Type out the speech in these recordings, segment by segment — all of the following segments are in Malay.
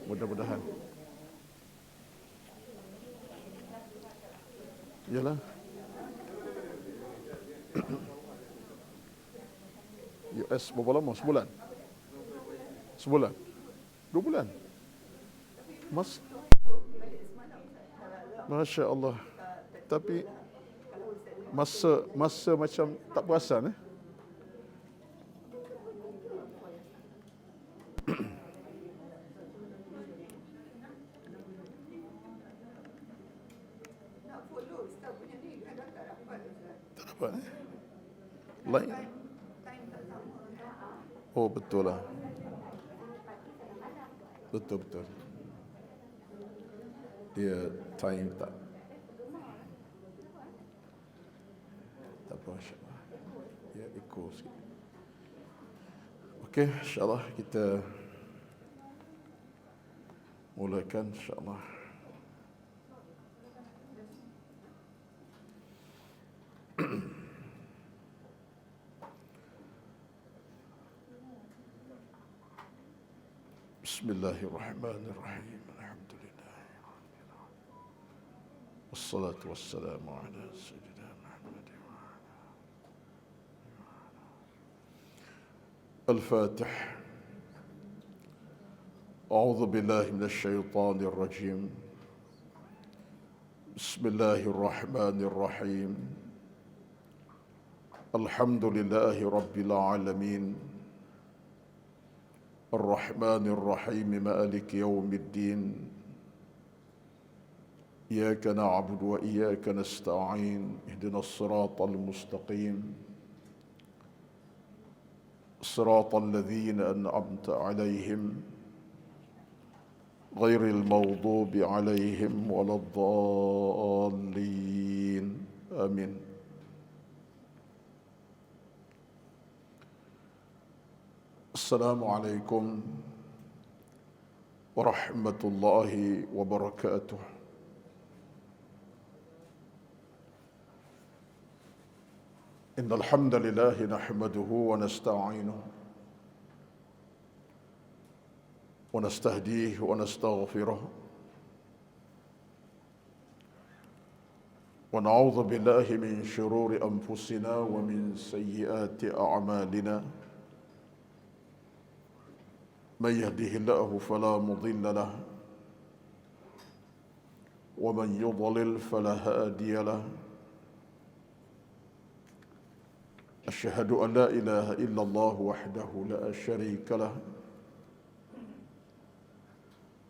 Mudah-mudahan. Yalah. US berapa lama? Sebulan? Sebulan? 2 bulan? Mas, Masya Allah. Tapi masa macam tak perasan Tak dapat Lain. Oh betul lah. Betul. Dia time tak apa, insyaAllah. Ya, ikut sikit. Okey, insyaAllah kita mulakan, insyaAllah. Bismillahirrahmanirrahim. Alhamdulillah. Wassalatu wassalamu ala sayyidina Muhammad. الفاتح. أعوذ بالله من الشيطان الرجيم. بسم الله الرحمن الرحيم. الحمد لله رب العالمين. الرحمن الرحيم مالك يوم الدين. إياك نعبد وإياك نستعين. اهدنا الصراط المستقيم. صراط الذين أنعمت عليهم غير المغضوب عليهم ولا الضالين آمين. السلام عليكم ورحمة الله وبركاته. إن الحمد لله نحمده ونستعينه ونستهديه ونستغفره ونعوذ بالله من شرور أنفسنا ومن سيئات أعمالنا. من يهده الله فلا مضل له ومن يضلل فلا هادي له. أشهد أن لا إله إلا الله وحده لا شريك له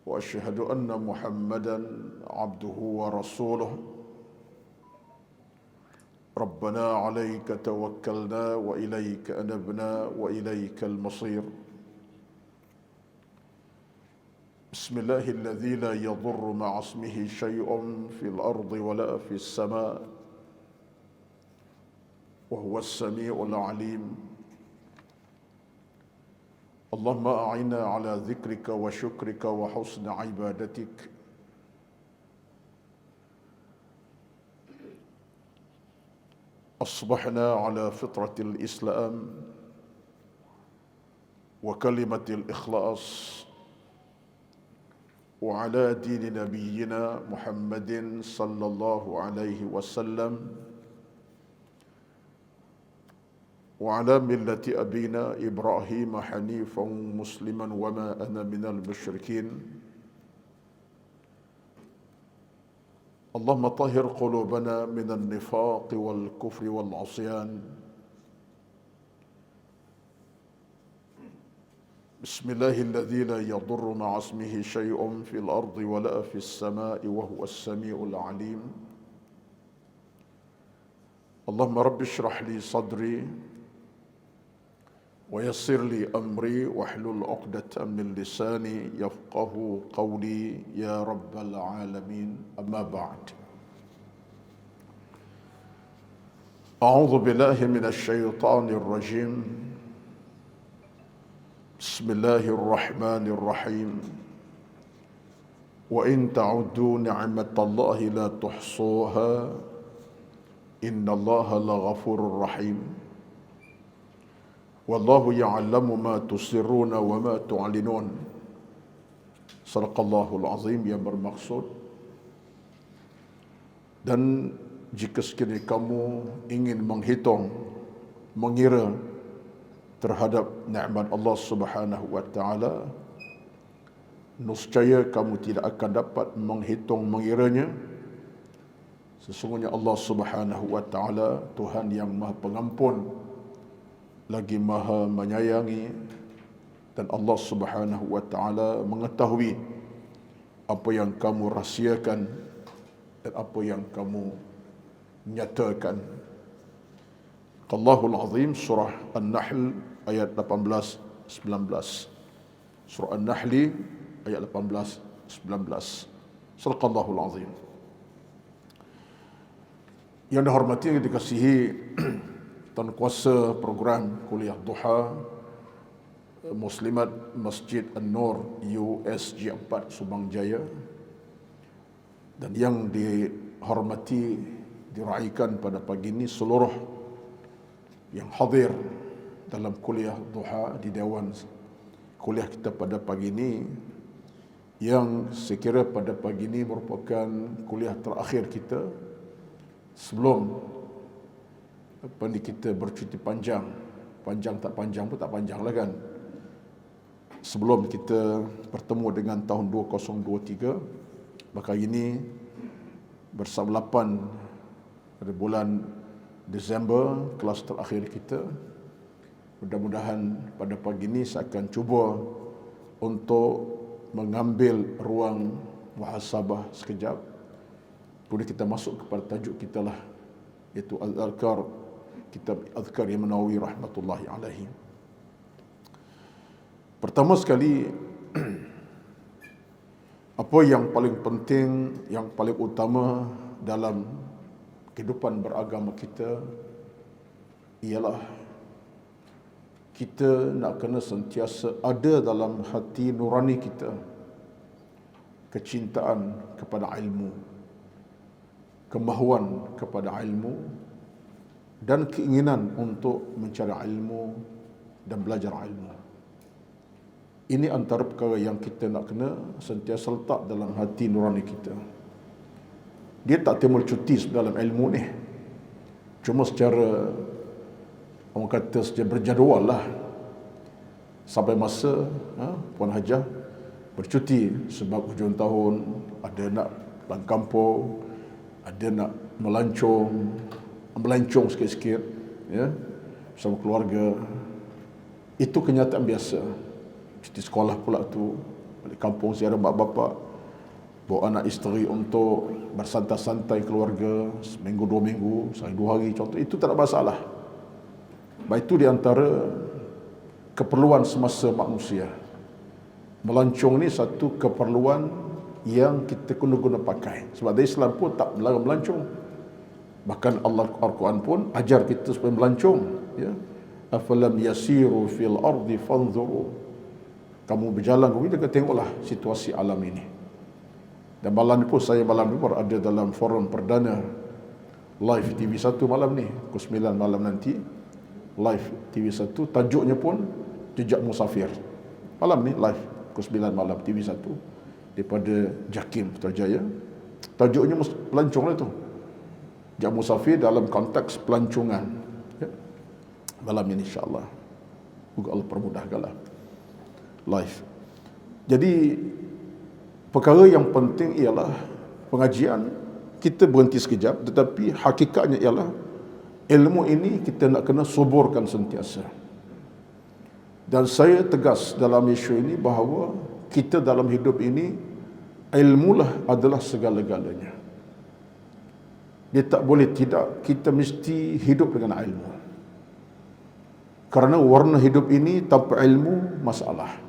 وأشهد أن محمدا عبده ورسوله. ربنا عليك توكلنا وإليك أنبنا وإليك المصير. بسم الله الذي لا يضر مع اسمه شيء في الأرض ولا في السماء وهو السميع العليم. اللهم أعنا على ذكرك وشكرك وحسن عبادتك. أصبحنا على فطرة الإسلام وكلمة الإخلاص وعلى دين نبينا محمد صلى الله عليه وسلم وعلى ملة أبينا إبراهيم حنيفا مسلما وما أنا من المشركين. اللهم طهر قلوبنا من النفاق والكفر والعصيان. بسم الله الذي لا يضر مع اسمه شيء في الأرض ولا في السماء وهو السميع العليم. اللهم رب اشرح لي صدري ويسر لي أمري واحلل عقدة من لساني يفقه قولي يا رب العالمين. أما بعد. أعوذ بالله من الشيطان الرجيم. بسم الله الرحمن الرحيم. وإن تعدوا نعمة الله لا تحصوها إن الله لغفور رحيم. والله يعلم ما تسرون وما تعلنون. Sadaqallahul azim, yang bermaksud, dan jika sekiranya kamu ingin menghitung, mengira terhadap nikmat Allah Subhanahu wa taala, nescaya kamu tidak akan dapat menghitung mengiranya. Sesungguhnya Allah Subhanahu wa taala Tuhan yang Maha Pengampun lagi Maha Menyayangi, dan Allah Subhanahu wa taala mengetahui apa yang kamu rahsiakan dan apa yang kamu nyatakan. Allahul Azim, surah An-Nahl ayat 18-19. Surah An-Nahl ayat 18-19. Sadaqallahul Azim. Yang dihormati, yang dikasihi tuan kuasa program kuliah duha Muslimat Masjid An-Nur USG 4 Subang Jaya, dan yang dihormati, diraikan pada pagi ini seluruh yang hadir dalam kuliah duha di dewan kuliah kita pada pagi ini, yang sekira pada pagi ini merupakan kuliah terakhir kita sebelum kita bercuti panjang. Panjang tak panjang pun tak panjang lah kan. Sebelum kita bertemu dengan tahun 2023, maka ini bersama 8 pada bulan Disember, kelas terakhir kita. Mudah-mudahan pada pagi ini saya akan cuba untuk mengambil ruang muhasabah sekejap. Kemudian kita masuk kepada tajuk kita lah, iaitu Al-Adhkar, kitab Adhkar Imam Nawawi rahmatullahi alaihi. Pertama sekali, apa yang paling penting, yang paling utama dalam kehidupan beragama kita ialah kita nak kena sentiasa ada dalam hati nurani kita kecintaan kepada ilmu, kemahuan kepada ilmu, dan keinginan untuk mencari ilmu dan belajar ilmu. Ini antara perkara yang kita nak kena sentiasa letak dalam hati nurani kita. Dia tak timbul cuti dalam ilmu ni, cuma secara, orang kata, secara berjadual lah. Sampai masa Puan Hajah bercuti sebab hujung tahun, ada nak pulang kampung, ada nak melancong sikit-sikit ya, bersama keluarga. Itu kenyataan biasa. Cuti sekolah pula tu, balik kampung ziarah mak bapak, bawa anak isteri untuk bersantai-santai keluarga, seminggu 2 minggu, sehari 2 hari contoh, itu tak ada masalah. Baik, itu di antara keperluan semasa manusia. Melancong ni satu keperluan yang kita guna pakai. Sebab dari Islam pun tak melarang melancong. Bahkan Allah Al-Quran pun ajar kita supaya melancong, ya. Afalam yasiru fil ardi fanzuru. Kamu berjalan ke bumi, tengoklah situasi alam ini. Dan malam ni pun saya berada dalam forum perdana live TV1 malam ni, pukul 9 malam nanti, live TV1. Tajuknya pun Jejak Musafir. Malam ni live pukul 9 malam TV1 daripada Jakim Putrajaya. Tajuknya pelancong lah tu, Jejak Musafir dalam konteks pelancongan, ya. Malam ini insya-Allah, moga Allah permudahkanlah live. Jadi perkara yang penting ialah pengajian kita berhenti sekejap, tetapi hakikatnya ialah ilmu ini kita nak kena suburkan sentiasa. Dan saya tegas dalam isu ini bahawa kita dalam hidup ini, ilmulah adalah segala-galanya. Dia tak boleh tidak, kita mesti hidup dengan ilmu. Kerana warna hidup ini tanpa ilmu masalah.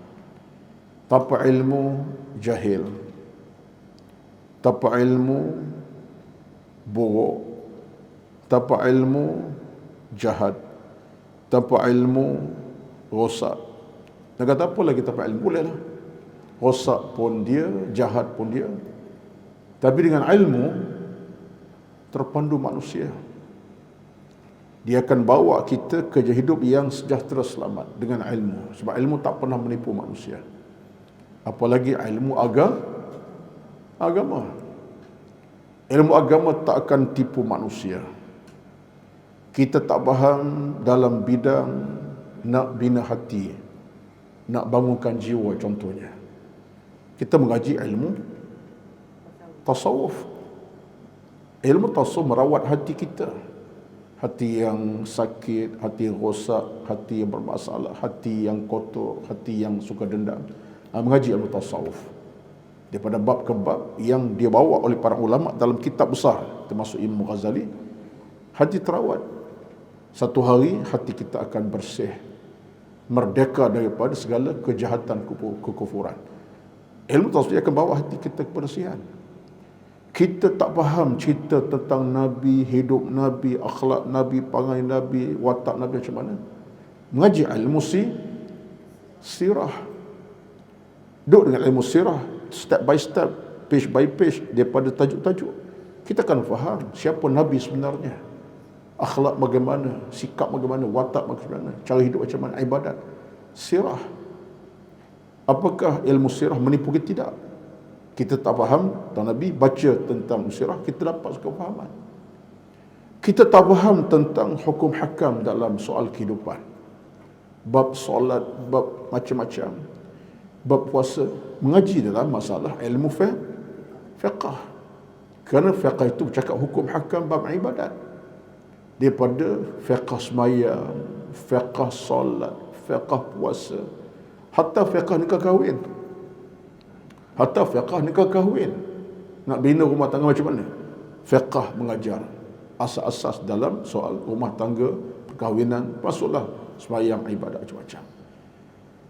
Tanpa ilmu jahil, tanpa ilmu buruk, tanpa ilmu jahat, tanpa ilmu rosak. Nak kata apa lagi tanpa ilmu? Boleh lah, rosak pun dia, jahat pun dia. Tapi dengan ilmu terpandu manusia, dia akan bawa kita ke hidup yang sejahtera selamat dengan ilmu. Sebab ilmu tak pernah menipu manusia. apalagi ilmu agama. Ilmu agama tak akan tipu manusia. Kita tak faham dalam bidang nak bina hati, nak bangunkan jiwa contohnya. Kita mengaji ilmu tasawuf. Ilmu tasawuf merawat hati kita. Hati yang sakit, hati yang rosak, hati yang bermasalah, hati yang kotor, hati yang suka dendam. Mengaji ilmu tasawuf. Daripada bab ke bab yang dia bawa oleh para ulama dalam kitab besar, termasuk Imam Ghazali, hati terawat. Satu hari hati kita akan bersih, merdeka daripada segala kejahatan, kekufuran. Ilmu tasawuf akan bawa hati kita kebersihan. Kita tak faham cerita tentang Nabi, hidup Nabi, akhlak Nabi, perangai Nabi, watak Nabi macam mana. Mengaji ilmu sirah. Duduk dengan ilmu sirah, step by step, page by page, daripada tajuk-tajuk, kita akan faham siapa Nabi sebenarnya, akhlak bagaimana, sikap bagaimana, watak bagaimana, cara hidup macam mana, ibadat. Sirah. Apakah ilmu sirah menipu kita? Tidak. Kita tak faham tentang Nabi, baca tentang sirah, kita dapat kefahaman. Kita tak faham tentang hukum hakam dalam soal kehidupan, bab solat, bab macam-macam, bab puasa, mengaji dalam masalah ilmu fiqh. Kerana fiqh itu bercakap hukum hakam bab ibadat. Daripada fiqh sembahyang, fiqh solat, fiqh puasa, hatta fiqh nikah kahwin. Hatta fiqh nikah kahwin. Nak bina rumah tangga macam mana? Fiqh mengajar asas-asas dalam soal rumah tangga, perkahwinan, masuklah sembahyang, ibadat macam-macam.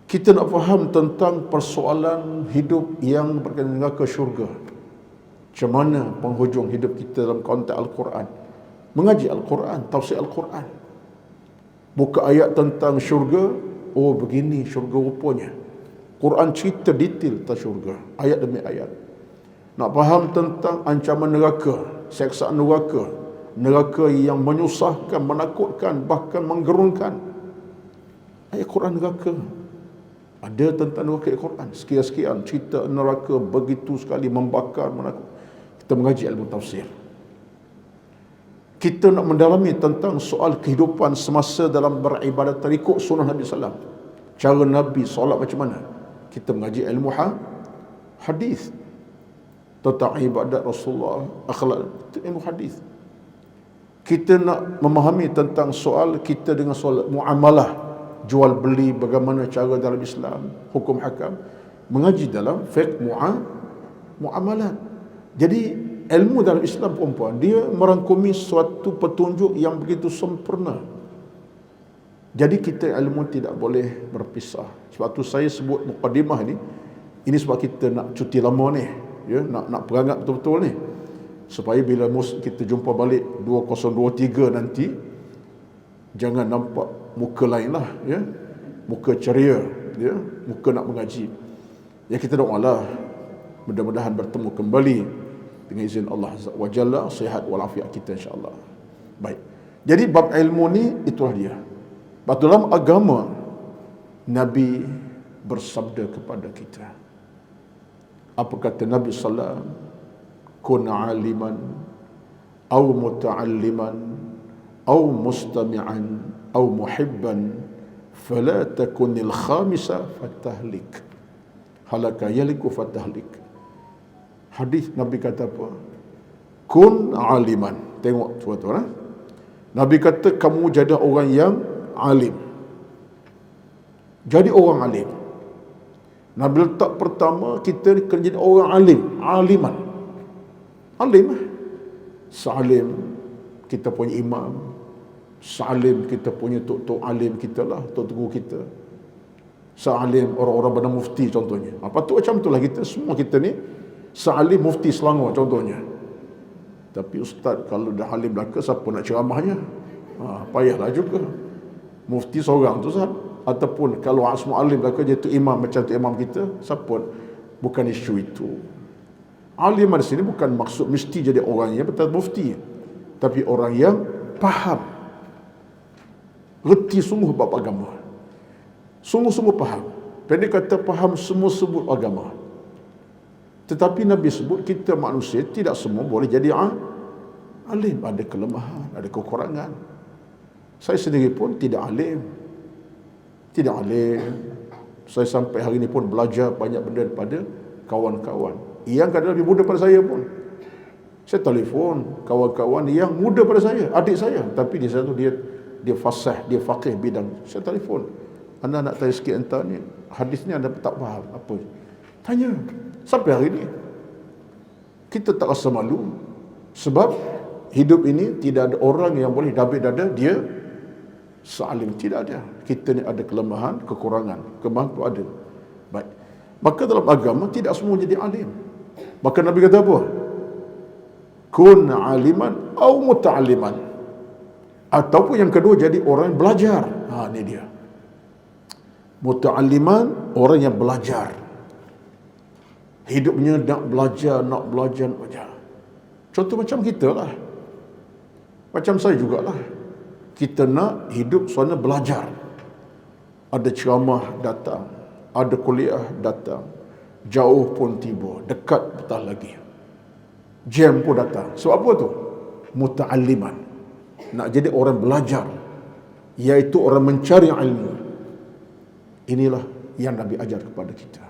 Kita nak faham tentang persoalan hidup yang berkaitan dengan ke syurga. Macam mana penghujung hidup kita dalam konteks Al-Quran. Mengaji Al-Quran, tafsir Al-Quran. Buka ayat tentang syurga, oh begini syurga rupanya. Quran cerita detail tentang syurga, ayat demi ayat. Nak faham tentang ancaman neraka, seksaan neraka, neraka yang menyusahkan, menakutkan, bahkan menggerunkan. Ayat Quran neraka. Ada tentang neraka Al-Quran. Sekian-sekian cerita neraka begitu sekali membakar, menakut. Kita mengaji ilmu tafsir. Kita nak mendalami tentang soal kehidupan semasa dalam beribadat ikut sunnah Nabi SAW. Cara Nabi solat macam mana. Kita mengaji ilmu hadis tentang ibadat Rasulullah, akhlak, ilmu hadis. Kita nak memahami tentang soal kita dengan soal muamalah, jual beli, bagaimana cara dalam Islam, hukum hakam, mengaji dalam fiqh muamalat. Jadi ilmu dalam Islam, perempuan, dia merangkumi suatu petunjuk yang begitu sempurna. Jadi kita ilmu tidak boleh berpisah. Sebab tu saya sebut mukadimah ini sebab kita nak cuti lama ni, ya, nak perangat betul-betul ni, supaya bila kita jumpa balik 2023 nanti, jangan nampak muka lain lah, ya, muka ceria, ya, muka nak mengaji. Ya, kita doalah mudah-mudahan bertemu kembali dengan izin Allah Azza wa Jalla, sihat walafiat kita insya-Allah. Baik. Jadi bab ilmu ni itulah dia. Dalam agama, Nabi bersabda kepada kita. Apa kata Nabi sallallahu? Kun aliman aw muta'alliman aw mustami'an aw muhibban fala takunil khamisa fatahlik. Halaka yaliku fatahlik. Hadis Nabi kata apa? Kun aliman. Tengok tuan-tuan. Nabi kata kamu jadi orang yang alim. Jadi orang alim. Nabi letak pertama kita kena jadi orang alim, aliman. Alim. Salim kita punya imam, salim kita punya tok-tok alim kita lah, tok guru kita. Salim orang-orang bernama mufti contohnya. Apa tu macam itulah kita semua kita ni salim mufti Selangor contohnya. Tapi ustaz kalau dah alim belaka siapa nak ceramahnya? Payahlah juga. Mufti seorang tu Ustaz. Ataupun kalau semua alim belaka dia tu imam macam tu imam kita, siapa? Bukan isu itu. Alim di sini bukan maksud mesti jadi orang yang betul mufti, tapi orang yang faham, reti sungguh bab agama, sungguh-sungguh faham. Pendek kata, faham semua sebut agama. Tetapi Nabi sebut kita manusia tidak semua boleh jadi alim. Ada kelemahan, ada kekurangan. Saya sendiri pun tidak alim. Tidak alim. Saya sampai hari ini pun belajar banyak benda daripada kawan-kawan yang kadang lebih muda pada saya pun. Saya telefon kawan-kawan yang muda pada saya, adik saya, tapi di satu dia fasih, dia faqih bidang. Saya telefon, anda nak tanya sikit entah ni, hadis ni anda tak faham apa? Tanya. Sampai hari ini kita tak rasa malu, sebab hidup ini tidak ada orang yang boleh dabik dada dia sealim, tidak ada. Kita ni ada kelemahan, kekurangan. Kelemahan tu ada. Baik. Maka dalam agama tidak semua jadi alim. Maka Nabi kata apa? Kun aliman au muta'alliman. Ataupun yang kedua, jadi orang yang belajar. Ini dia. Muta'alliman, orang yang belajar. Hidupnya nak belajar. Contoh macam kita lah. Macam saya jugalah. Kita nak hidup suasana belajar. Ada ceramah datang, ada kuliah datang, jauh pun tiba, dekat petang lagi. Jam pun datang. Sebab apa tu? Muta'alliman. Nak jadi orang belajar, iaitu orang mencari ilmu. Inilah yang Nabi ajar kepada kita.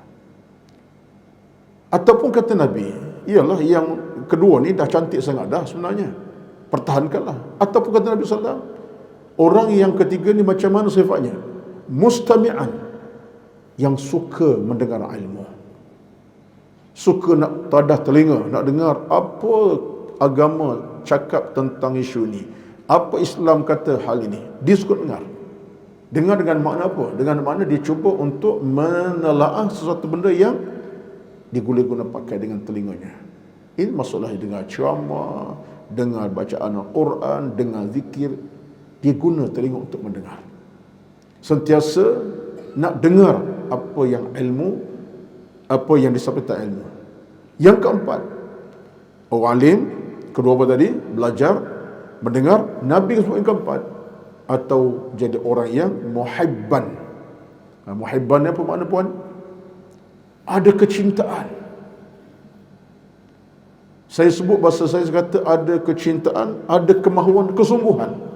Ataupun kata Nabi, ialah yang kedua ni dah cantik sangat dah sebenarnya, pertahankanlah. Ataupun kata Nabi SAW, orang yang ketiga ni macam mana sifatnya? Mustami'an, yang suka mendengar ilmu, suka nak tadah telinga, nak dengar apa agama cakap tentang isu ni, apa Islam kata hal ini. Dia suka dengar dengan makna apa? Dengan makna dia cuba untuk menelaah sesuatu benda yang diguna-guna pakai dengan telinganya. Ini maksudlah dengar ceramah, dengar bacaan Al-Quran, dengar zikir. Dia guna telinga untuk mendengar. Sentiasa nak dengar apa yang ilmu, apa yang disampaikan ilmu. Yang keempat, orang alim. Kedua apa tadi? Belajar, mendengar. Nabi sebut yang keempat, atau jadi orang yang muhibban. Muhibban ni apa makna puan? Ada kecintaan. Saya sebut bahasa saya kata ada kecintaan, ada kemahuan, kesungguhan.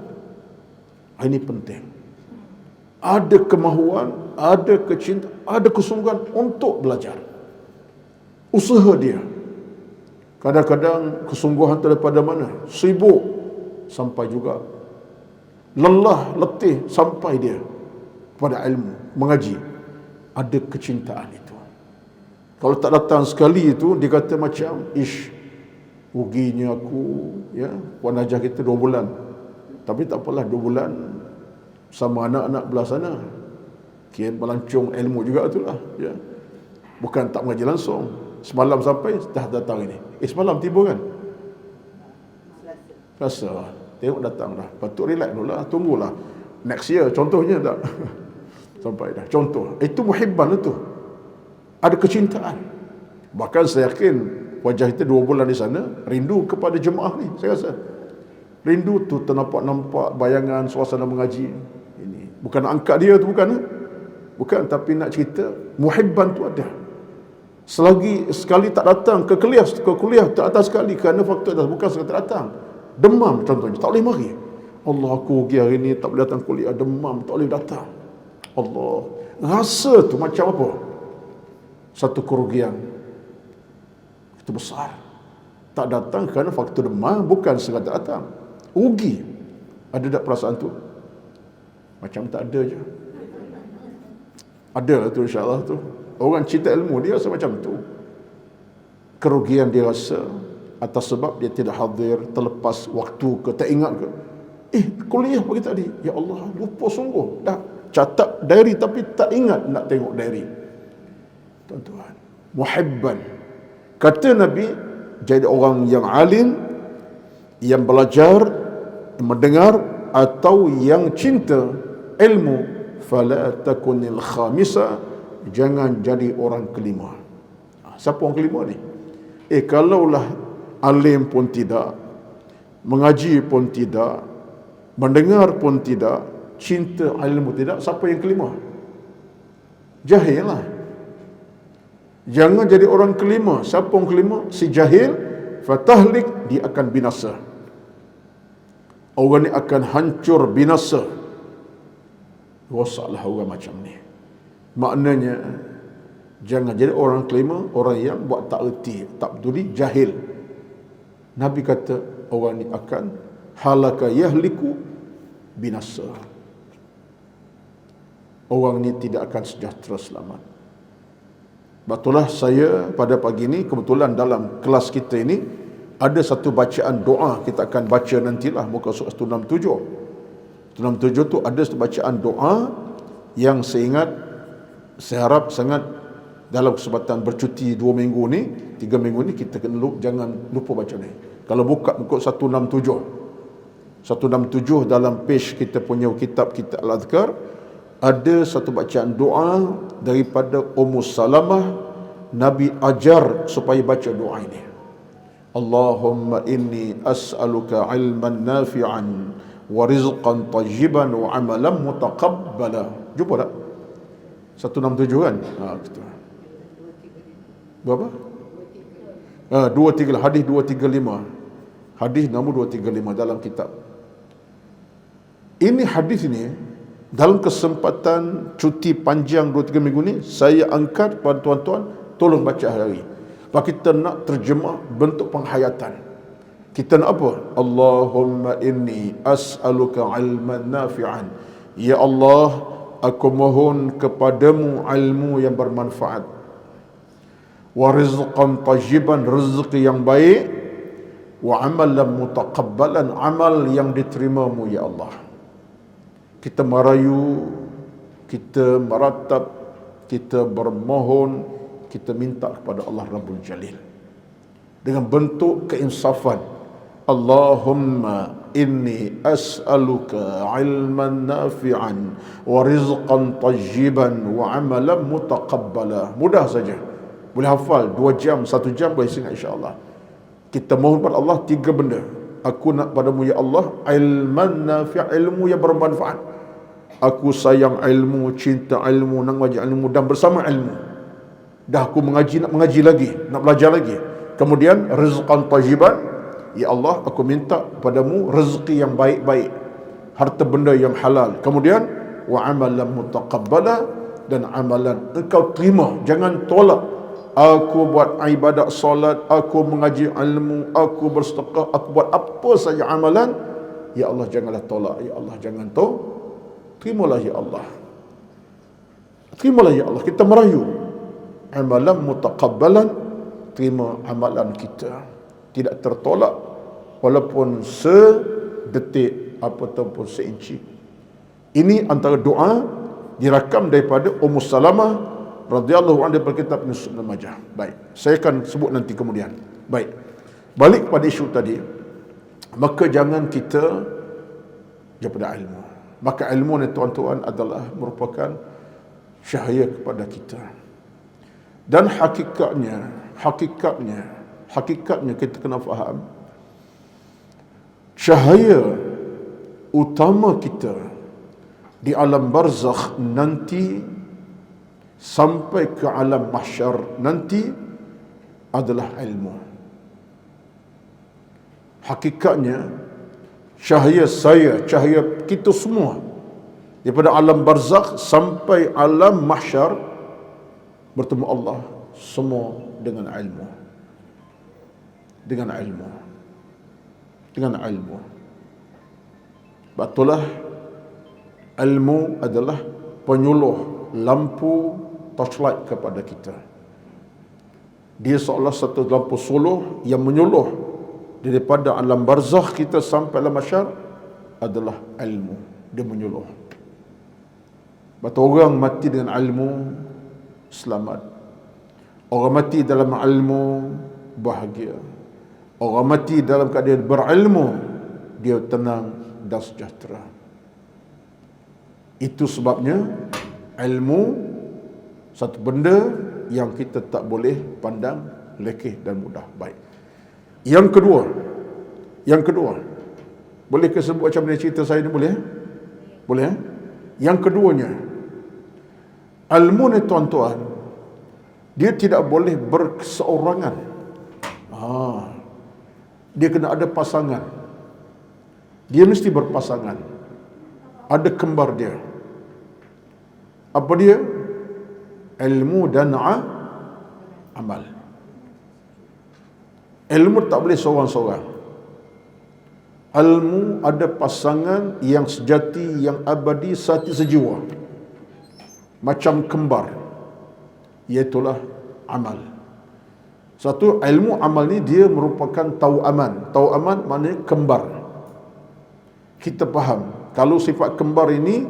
Ini penting. Ada kemahuan, ada kecintaan, ada kesungguhan untuk belajar. Usaha dia. Kadang-kadang kesungguhan tu daripada mana? Sibuk sampai juga lelah, letih sampai dia pada ilmu, mengaji. Ada kecintaan itu. Kalau tak datang sekali itu, dia kata macam, ruginya aku, ya, Puan Hajah kita 2 bulan. Tapi tak apalah, 2 bulan sama anak-anak belah sana. Kira melancong ilmu juga itulah, ya. Bukan tak mengaji langsung. Semalam sampai, dah datang ini. Semalam tiba kan? Rasa. Tengok datang dah. Patut relax dulu lah, tunggulah. Next year, contohnya tak. Sampai dah. Contoh. Itu muhibban itu. Ada kecintaan. Bahkan saya yakin, wajah kita 2 bulan di sana, rindu kepada jemaah ni, saya rasa. Rindu tu ternampak bayangan suasana mengaji. Ini bukan nak angkat dia tu, bukan. Bukan, tapi nak cerita muhibban tu ada. Selagi sekali tak datang ke kuliah tak datang sekali kerana faktor atas, bukan sekali tak datang. Demam contohnya, tak boleh mari. Allah, aku pergi hari ni tak boleh datang kuliah, demam, tak boleh datang. Allah, rasa tu macam apa? Satu kerugian itu besar. Tak datang kerana faktor demam, bukan sekadar tak datang. Rugi. Ada tak perasaan tu? Macam tak ada je. Ada lah tu, insyaAllah tu. Orang cinta ilmu, dia rasa macam tu. Kerugian dia rasa atas sebab dia tidak hadir, terlepas waktu ke, tak ingat ke. Kuliah pagi tadi, ya Allah, lupa sungguh. Dah catat diary tapi tak ingat nak tengok diary. Tuan-tuan, muhibban. Kata Nabi, jadi orang yang alim, yang belajar, mendengar, atau yang cinta ilmu. Fala takunil khamisa, jangan jadi orang kelima. Siapa orang kelima ni? Kalaulah alim pun tidak, mengaji pun tidak, mendengar pun tidak, cinta ilmu tidak, siapa yang kelima? Jahil lah. Jangan jadi orang kelima. Siapa yang kelima? Si jahil. Fatahlik, dia akan binasa. Orang ni akan hancur binasa. Rosaklah orang macam ni. Maknanya, jangan jadi orang kelima, orang yang buat tak erti, tak peduli, jahil. Nabi kata, orang ni akan halaka yahliku, binasa. Orang ni tidak akan sejahtera selamat. Betullah saya pada pagi ini, kebetulan dalam kelas kita ini, ada satu bacaan doa, kita akan baca nantilah muka surat 167. 167 tu ada satu bacaan doa yang saya ingat, saya harap sangat dalam kesempatan bercuti 2 minggu ni, 3 minggu ni, kita kena jangan lupa baca ni. Kalau buka muka 167, 167 dalam page kita punya kitab Al-Adhkar, ada satu bacaan doa daripada Ummu Salamah. Nabi ajar supaya baca doa ini. Allahumma inni as'aluka ilman nafi'an wa rizqan tayyiban wa amalan mutaqabbala. Jumpa tak? 167 kan? Gitu. Berapa? 235. Hadis 235. Hadis nombor 235 dalam kitab. Ini hadis ini dalam kesempatan cuti panjang 2-3 minggu ni, saya angkat pada tuan-tuan, tolong baca hari. Sebab kita nak terjemah bentuk penghayatan. Kita nak apa? Allahumma inni as'aluka ilman nafi'an. Ya Allah, aku mohon kepadamu ilmu yang bermanfaat. Wa rizqan tayyiban, rezeki yang baik. Wa amalan mutaqabbalan, amal yang diterimamu ya Allah. Kita merayu, kita meratap, kita bermohon, kita minta kepada Allah Rabbul Jalil dengan bentuk keinsafan. Allahumma inni as'aluka ilman nafi'an wa rizqan tayyiban wa amalan mutaqabbala. Mudah saja, boleh hafal 2 jam, 1 jam boleh ingat insya-Allah. Kita mohon pada Allah 3 benda. Aku nak padamu ya Allah ilman nafi', ilmu yang bermanfaat. Aku sayang ilmu, cinta ilmu, nak belajar ilmu dan bersama ilmu. Dah aku mengaji, nak mengaji lagi, nak belajar lagi. Kemudian rizqan tayyiban, ya Allah aku minta padamu rezeki yang baik-baik, harta benda yang halal. Kemudian wa amalan mutaqabbala, dan amalan engkau terima, jangan tolak. Aku buat ibadat solat, aku mengaji ilmu, aku bersedekah, aku buat apa saja amalan, ya Allah janganlah tolak, ya Allah jangan terimalah ya Allah. Terimalah ya Allah. Kita merayu amalan mutaqabbalan, terima amalan kita, tidak tertolak walaupun sedetik ataupun seinci. Ini antara doa dirakam daripada Ummu Salamah radhiyallahu anha daripada kitab Ibnu Majah. Baik, saya akan sebut nanti kemudian. Baik, balik pada isu tadi. Maka jangan kita daripada ilmu. Maka ilmu ni tuan-tuan adalah merupakan cahaya kepada kita. Dan hakikatnya kita kena faham, cahaya utama kita di alam barzakh nanti sampai ke alam mahsyar nanti adalah ilmu. Hakikatnya cahaya saya, cahaya kita semua daripada alam barzakh sampai alam mahsyar bertemu Allah, semua dengan ilmu. Dengan ilmu. Dengan ilmu. Betullah ilmu adalah penyuluh lampu torchlight kepada kita. Dia seolah satu lampu suluh yang menyuluh daripada alam barzakh kita sampai alam mahsyar adalah ilmu. Dia menyuluh. Betul, orang mati dengan ilmu selamat. Orang mati dalam ilmu bahagia. Orang mati dalam keadaan berilmu, dia tenang dan sejahtera. Itu sebabnya ilmu satu benda yang kita tak boleh pandang lekeh dan mudah. Baik. Yang kedua, boleh ke sebut macam mana cerita saya ni, boleh? Boleh? Yang keduanya, Ilmu ni tuan-tuan, dia tidak boleh berseorangan. Dia kena ada pasangan. Dia mesti berpasangan. Ada kembar dia. Apa dia? Ilmu dan amal. Ilmu tak boleh seorang-seorang. Ilmu ada pasangan yang sejati, yang abadi, satu sejiwa. Macam kembar. Iaitulah amal. Satu, ilmu amal ni dia merupakan tauaman. Tauaman maknanya kembar. Kita faham, kalau sifat kembar ini,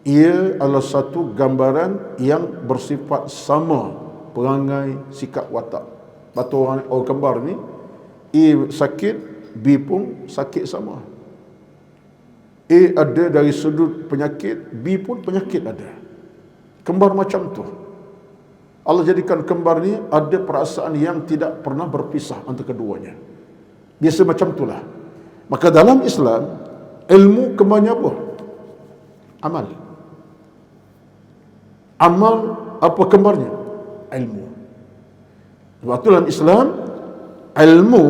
ia adalah satu gambaran yang bersifat sama perangai, sikap, watak. Batu orang kembar ni, A sakit, B pun sakit sama. A ada dari sudut penyakit, B pun penyakit ada. Kembar macam tu. Allah jadikan kembar ni ada perasaan yang tidak pernah berpisah antara keduanya. Biasa macam itulah. Maka dalam Islam, ilmu kembarnya apa? Amal. Amal apa kembarnya? Ilmu. Sebab itu dalam Islam, ilmu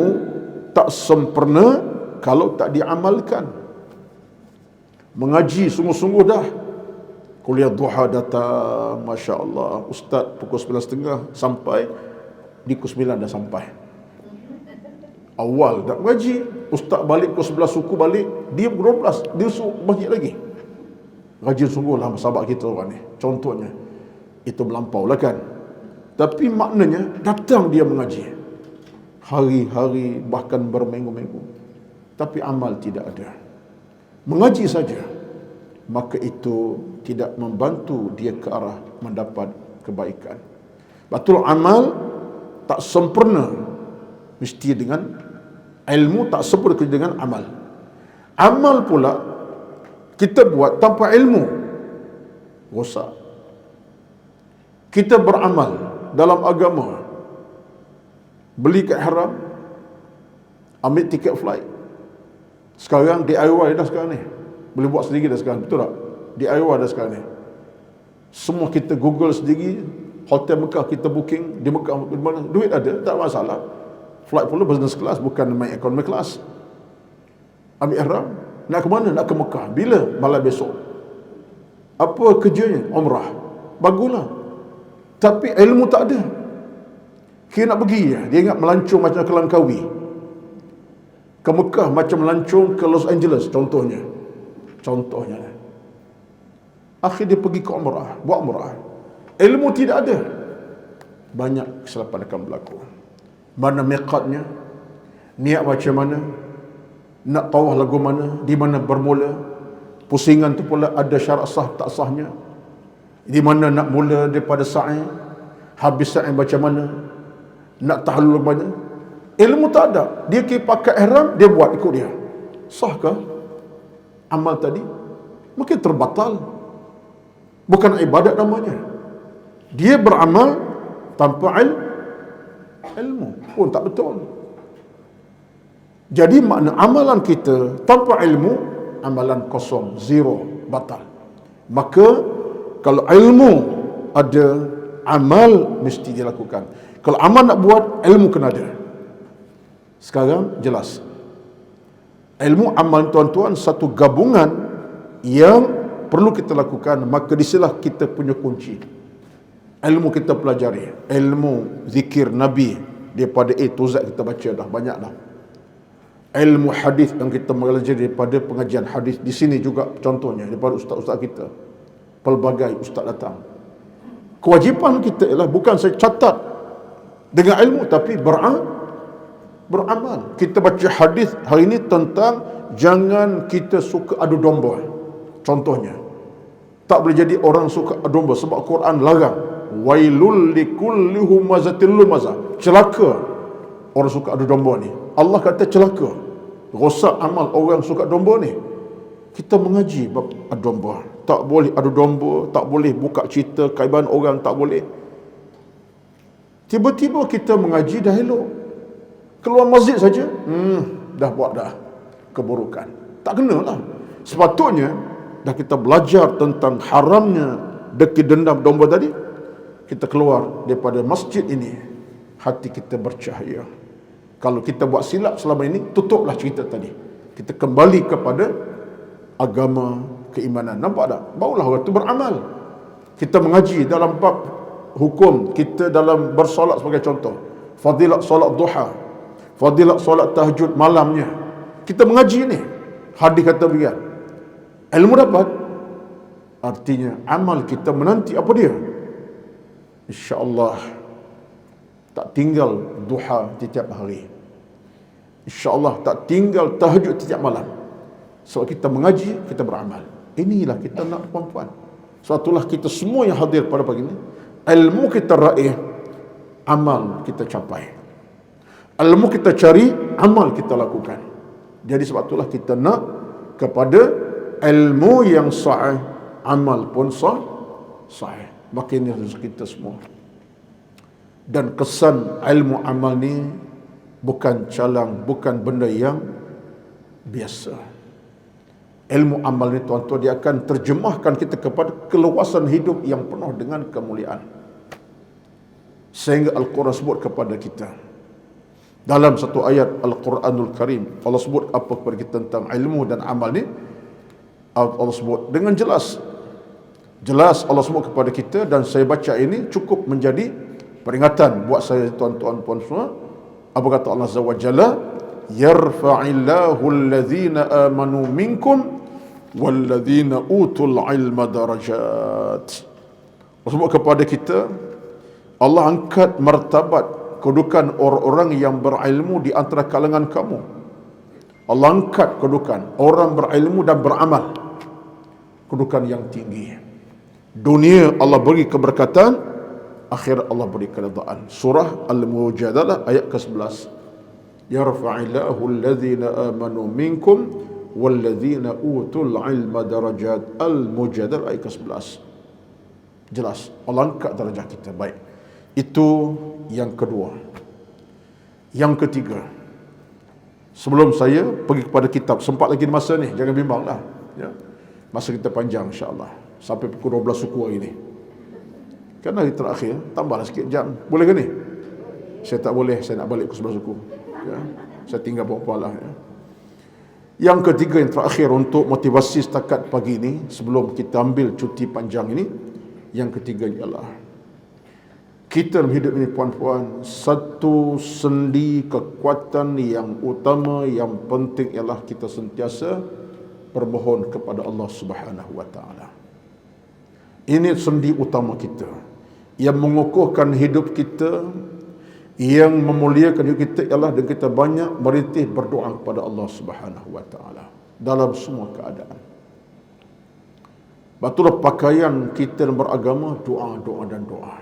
tak sempurna kalau tak diamalkan. Mengaji sungguh-sungguh dah. Kuliah duha datang, Masya Allah, Ustaz pukul 9.30 sampai, di pukul 9 dah sampai. Awal dah mengaji, Ustaz balik pukul 11 suku balik, dia pukul 12, dia suruh balik lagi. Rajin sungguhlah sahabat kita orang ni. Contohnya, itu melampau lah kan. Tapi maknanya, datang dia mengaji. Hari-hari, bahkan berminggu-minggu. Tapi amal tidak ada. Mengaji saja. Maka itu tidak membantu dia ke arah mendapat kebaikan. Betul, amal tak sempurna mesti dengan ilmu, tak sempurna dengan amal. Amal pula kita buat tanpa ilmu, rosak. Kita beramal dalam agama, beli kat haram, ambil tiket flight. Sekarang DIY dah sekarang ni. Boleh buat sendiri dah sekarang, betul tak? DIY dah sekarang ni. Semua kita Google sendiri, hotel Mekah kita booking, di Mekah, di mana, duit ada, tak masalah. Flight pula business class, bukan main economy class. Ambil ihram, nak ke mana? Nak ke Mekah. Bila? Malam besok. Apa kerjanya? Umrah. Baguslah. Tapi ilmu tak ada. Kira nak pergi je, dia ingat melancong macam ke Langkawi. Ke Mekah macam melancong ke Los Angeles, contohnya. Akhir dia pergi ke umrah, buat umrah. Ilmu tidak ada. Banyak kesilapan akan berlaku. Mana miqatnya, niat macam mana, nak tawaf lagu mana, di mana bermula. Pusingan tu pula ada syarat sah tak sahnya. Di mana nak mula daripada sa'i, habis sa'i macam mana, nak tahallul mana. Ilmu tak ada. Dia kira pakai ihram, dia buat ikut dia. Sahkah amal tadi? Mungkin terbatal. Bukan ibadat namanya. Dia beramal tanpa ilmu pun tak betul. Jadi makna amalan kita tanpa ilmu, amalan kosong, zero, batal. Maka kalau ilmu ada, amal mesti dilakukan. Kalau amal nak buat, ilmu kena ada. Sekarang jelas. Ilmu amal, tuan-tuan, satu gabungan yang perlu kita lakukan. Maka disinilah kita punya kunci. Ilmu kita pelajari, ilmu zikir Nabi daripada A to Z kita baca dah banyak dah. Ilmu hadis yang kita belajar daripada pengajian hadis di sini juga, contohnya daripada ustaz-ustaz kita. Pelbagai ustaz datang. Kewajipan kita ialah bukan saya catat dengan ilmu, tapi beramal. Kita baca hadis hari ini tentang jangan kita suka adu domba. Contohnya, tak boleh jadi orang suka adu domba sebab Quran larang. Wailul likulli humazatil lumazah. Celaka orang suka adu domba ni. Allah kata celaka. Rosak amal orang suka domba ni. Kita mengaji bab adu domba. Tak boleh adu domba, tak boleh buka cerita kaiban orang, tak boleh. Tiba-tiba kita mengaji dah elok. Keluar masjid saja, dah buat dah keburukan. Tak kenalah. Sepatutnya dah kita belajar tentang haramnya deki dendam domba tadi, kita keluar daripada masjid ini, hati kita bercahaya. Kalau kita buat silap selama ini, tutuplah cerita tadi. Kita kembali kepada agama keimanan. Nampak tak? Barulah orang itu beramal. Kita mengaji dalam bab hukum, kita dalam bersolat sebagai contoh. Fadilat solat duha, fadilat solat tahajud malamnya. Kita mengaji ni. Hadis kata begitu. Ilmu dapat, artinya amal kita menanti apa dia? InsyaAllah tak tinggal duha setiap hari. InsyaAllah tak tinggal tahajud setiap malam. Sebab kita mengaji, kita beramal. Inilah kita nak puan-puan. Sebab itulah kita semua yang hadir pada pagi ini, ilmu kita raih, amal kita capai. Ilmu kita cari, amal kita lakukan. Jadi sebab itulah kita nak kepada ilmu yang sahih, amal pun sahih. Maka ini rezeki kita semua. Dan kesan ilmu amal ni bukan calang, bukan benda yang biasa. Ilmu amal ni tuan-tuan, dia akan terjemahkan kita kepada keluasan hidup yang penuh dengan kemuliaan. Sehingga Al-Quran sebut kepada kita, dalam satu ayat Al-Quranul Karim, Allah sebut apa kepada kita tentang ilmu dan amal ni. Allah sebut dengan jelas. Jelas Allah sebut kepada kita, dan saya baca ini cukup menjadi peringatan buat saya, tuan-tuan puan semua. Apa kata Allah Azza wa Jalla? Yarfa'illahu alladhina amanu minkum walladhina utul ilma darajat. Allah sebut kepada kita, Allah angkat martabat kedudukan orang-orang yang berilmu di antara kalangan kamu. Allah angkat kedudukan orang berilmu dan beramal, kedudukan yang tinggi. Dunia Allah beri keberkatan, akhirat Allah beri keredaan. Surah Al-Mujadalah ayat ke-11. Yarfa'illahu alladhina amanu minkum walladhina utul ilma darajat. Al-Mujadalah ayat ke-11. Jelas Allah angkat darjah kita. Baik, itu yang kedua. Yang ketiga, sebelum saya pergi kepada kitab, sempat lagi masa ni, jangan bimbanglah ya. Masa kita panjang insya-Allah sampai pukul 12 suku hari ni. Kan hari terakhir, tambahlah sikit jam. Boleh ke ni? Saya tak boleh, saya nak balik ke 11 suku ya. Saya tinggal berapa lah ya. Yang ketiga, yang terakhir untuk motivasi setakat pagi ni, sebelum kita ambil cuti panjang ini, yang ketiga ialah kita dalam hidup ini puan-puan, satu sendi kekuatan yang utama, yang penting ialah kita sentiasa bermohon kepada Allah Subhanahu wa taala. Ini sendi utama kita yang mengukuhkan hidup kita, yang memuliakan hidup kita ialah dengan kita banyak merintih berdoa kepada Allah Subhanahu wa taala dalam semua keadaan. Batulah pakaian kita beragama, doa, doa dan doa.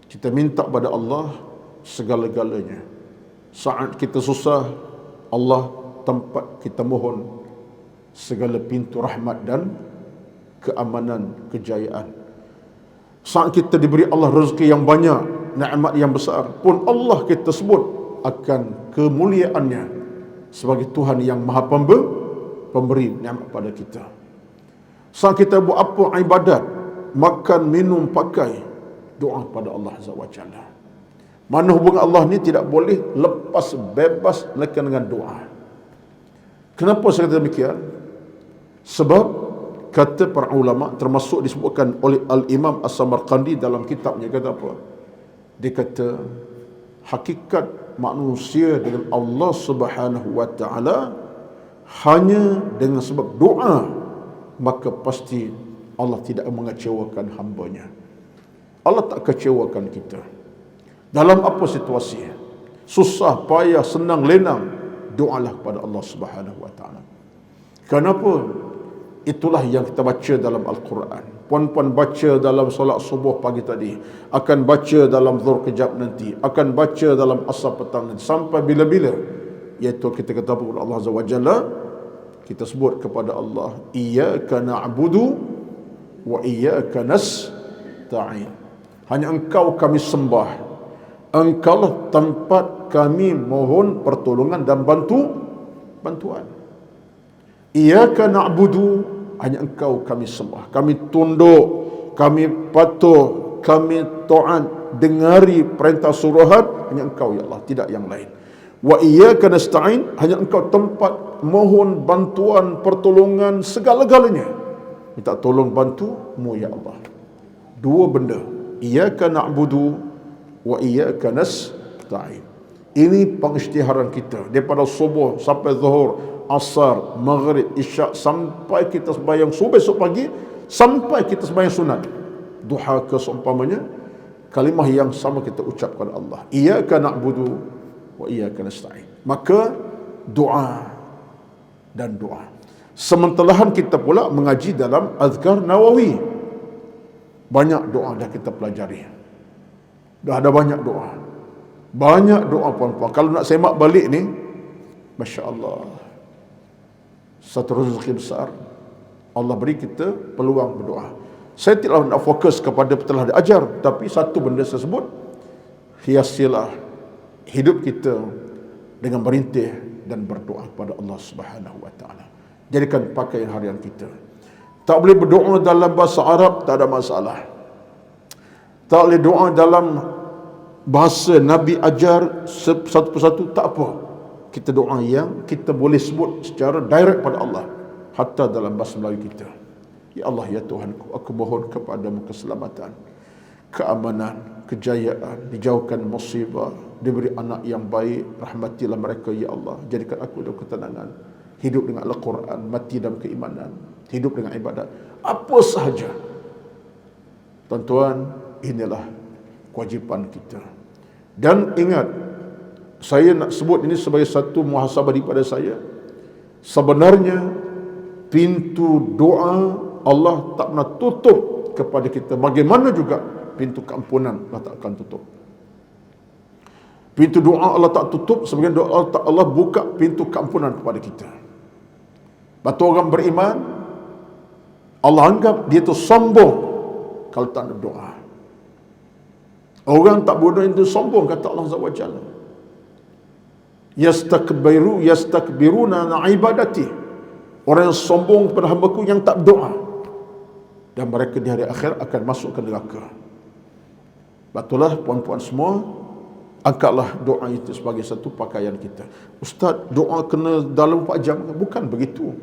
Kita minta pada Allah segala-galanya. Saat kita susah, Allah tempat kita mohon segala pintu rahmat dan keamanan, kejayaan. Saat kita diberi Allah rezeki yang banyak, nikmat yang besar, pun Allah kita sebut akan kemuliaannya sebagai Tuhan yang Maha Pemberi nikmat pada kita. Saat kita buat apa ibadat, makan, minum, pakai, doa pada Allah Azza wa Jalla. Mana hubungan Allah ni tidak boleh lepas bebas melainkan dengan doa. Kenapa saya kata demikian? Sebab kata para ulama, termasuk disebutkan oleh Al-Imam As-Samarqandi dalam kitabnya, kata apa? Dia kata hakikat manusia dengan Allah Subhanahu wa taala hanya dengan sebab doa, maka pasti Allah tidak mengecewakan hamba-Nya. Allah tak kecewakan kita. Dalam apa situasi, susah, payah, senang, lenang, doalah kepada Allah Subhanahu wa taala. Kenapa? Itulah yang kita baca dalam Al-Quran. Puan-puan baca dalam solat subuh pagi tadi, akan baca dalam zuhur kejap nanti, akan baca dalam asar petang nanti, sampai bila-bila, iaitu kita kata kepada Allah Azza wa Jalla, kita sebut kepada Allah, iyyaka na'budu wa iyyaka nasta'in. Hanya Engkau kami sembah, Engkaulah tempat kami mohon pertolongan dan bantuan. Iyyaka na'budu, hanya Engkau kami sembah, kami tunduk, kami patuh, kami taat, dengari perintah suruhan hanya Engkau ya Allah, tidak yang lain. Wa iyyaka nasta'in, hanya Engkau tempat mohon bantuan, pertolongan segala-galanya. Minta tolong bantu-Mu ya Allah. Dua benda, iyyaka na'budu wa iyyaka nasta'in. Ini pengisytiharan kita daripada subuh sampai zuhur, asar, maghrib, isyak, sampai kita sembahyang subuh esok pagi, sampai kita sembahyang sunat, duha ke seumpamanya, kalimah yang sama kita ucapkan Allah, iyyaka na'budu wa iyyaka nasta'in. Maka doa dan doa. Sementelahan kita pula mengaji dalam Azkar Nawawi. Banyak doa dah kita pelajari. Dah ada banyak doa. Banyak doa puan-puan. Kalau nak semak balik ni, Masya Allah, satu rezeki besar Allah beri kita peluang berdoa. Saya tidak nak fokus kepada telah diajar, tapi satu benda tersebut, hiasilah hidup kita dengan berintih dan berdoa kepada Allah Subhanahu wa taala. Jadikan pakaian harian kita. Tak boleh berdoa dalam bahasa Arab, tak ada masalah. Tak boleh doa dalam bahasa Nabi ajar satu persatu, tak apa. Kita doa yang kita boleh sebut secara direct pada Allah, hatta dalam bahasa Melayu kita. Ya Allah, ya Tuhanku, aku mohon kepadamu keselamatan, keamanan, kejayaan, dijauhkan musibah, diberi anak yang baik, rahmatilah mereka ya Allah, jadikan aku dalam ketenangan, hidup dengan Al-Quran, mati dalam keimanan, hidup dengan ibadat, apa sahaja. Tuan-tuan, inilah kewajipan kita. Dan ingat, saya nak sebut ini sebagai satu muhasabah daripada saya. Sebenarnya pintu doa Allah tak pernah tutup kepada kita. Bagaimana juga pintu keampunan Allah tak akan tutup. Pintu doa Allah tak tutup, sebagian doa Allah buka pintu keampunan kepada kita. Batu orang beriman, Allah anggap dia tu sombong kalau tak ada doa. Orang tak bodoh itu sombong, kata Allah Azza wa Jalla. Yastakbiruna an ibadati. Orang yang sombong kepada hamba-Ku yang tak berdoa, dan mereka di hari akhir akan masuk ke neraka. Batulah puan-puan semua, angkatlah doa itu sebagai satu pakaian kita. Ustaz, doa kena dalam 4 jam? Bukan begitu.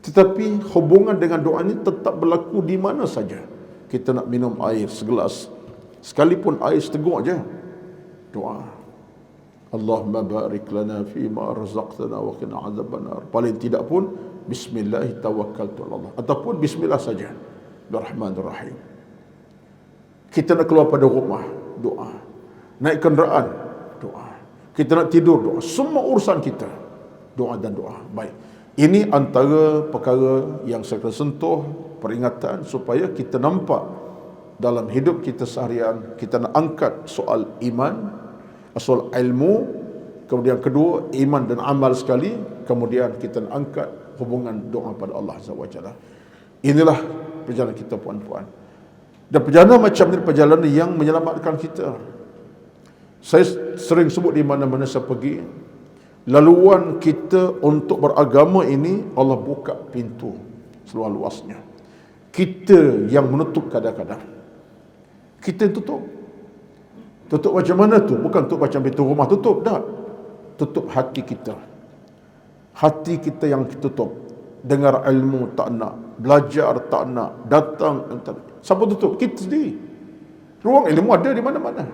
Tetapi hubungan dengan doa ini tetap berlaku di mana saja. Kita nak minum air segelas, sekalipun air seteguk je, doa. Allahumma barik lana fima razaqtana wa qina azabannar. Paling tidak pun bismillah tawakkaltu ala Allah, ataupun bismillah saja, Bismillahirrahmanirrahim. Kita nak keluar pada rumah, doa. Naik kenderaan, doa. Kita nak tidur, doa. Semua urusan kita, doa dan doa. Baik, ini antara perkara yang saya akan sentuh, peringatan supaya kita nampak dalam hidup kita seharian. Kita nak angkat soal iman, soal ilmu, kemudian kedua iman dan amal sekali, kemudian kita nak angkat hubungan doa pada Allah Azza wa Jalla. Inilah perjalanan kita puan-puan. Dan perjalanan macam ini perjalanan yang menyelamatkan kita. Saya sering sebut di mana-mana saya pergi, laluan kita untuk beragama ini Allah buka pintu seluas-luasnya. Kita yang menutup kadang-kadang. Kita yang tutup. Tutup macam mana tu? Bukan tutup macam pintu rumah tutup, tak. Tutup hati kita. Hati kita yang tutup. Dengar ilmu tak nak, belajar tak nak, datang tak. Siapa tutup? Kita sendiri. Ruang ilmu ada di mana-mana.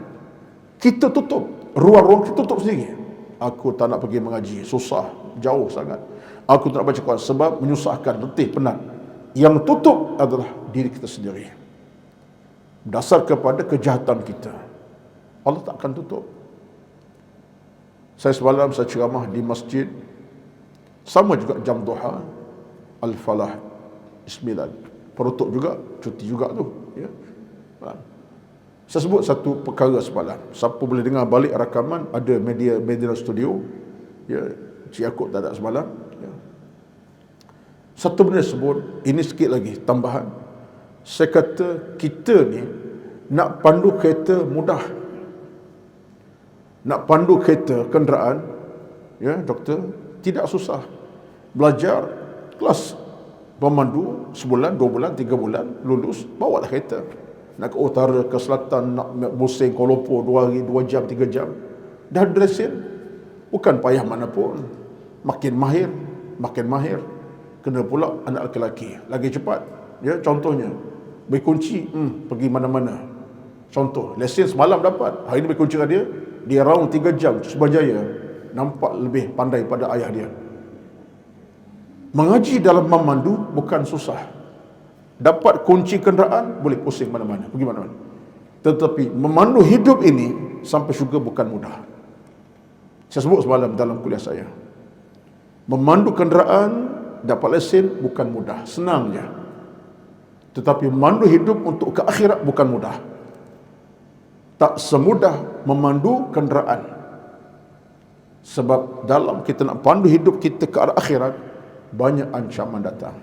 Kita tutup. Ruang-ruang kita tutup sendiri. Aku tak nak pergi mengaji, susah, jauh sangat. Aku tak nak baca Quran sebab menyusahkan, letih, penat. Yang tutup adalah diri kita sendiri. Dasar kepada kejahatan kita. Allah tak akan tutup. Saya semalam saya ceramah di masjid, sama juga jam duha, Al-Falah 9. Penutup juga, cuti juga tu, ya. Saya sebut satu perkara semalam. Siapa boleh dengar balik rakaman, ada media studio, ya, Cik Yaakob tak ada semalam, ya. Satu benda sebut, ini sikit lagi tambahan. Saya kata kita ni nak pandu kereta mudah. Nak pandu kereta, kenderaan, ya doktor, tidak susah. Belajar kelas Pemandu sebulan, 2 bulan, 3 bulan lulus, bawalah kereta. Nak ke utara, ke selatan, nak Buseng, Kuala Lumpur 2 hari, 2 jam, 3 jam. Dah ada lesen. Bukan payah mana pun. Makin mahir. Kena pula anak lelaki. Lagi cepat. Ya, contohnya. Beri kunci, pergi mana-mana. Contoh, lesen semalam dapat. Hari ini beri kunci dia. Dia round 3 jam, Suruhanjaya. Nampak lebih pandai pada ayah dia. Mengaji dalam memandu bukan susah. Dapat kunci kenderaan, boleh pusing mana-mana, pergi mana-mana. Tetapi memandu hidup ini sampai syurga bukan mudah. Saya sebut semalam dalam kuliah saya. Memandu kenderaan, dapat lesen bukan mudah, senang je. Tetapi memandu hidup untuk ke akhirat bukan mudah. Tak semudah memandu kenderaan. Sebab dalam kita nak pandu hidup kita ke arah akhirat, banyak ancaman datang.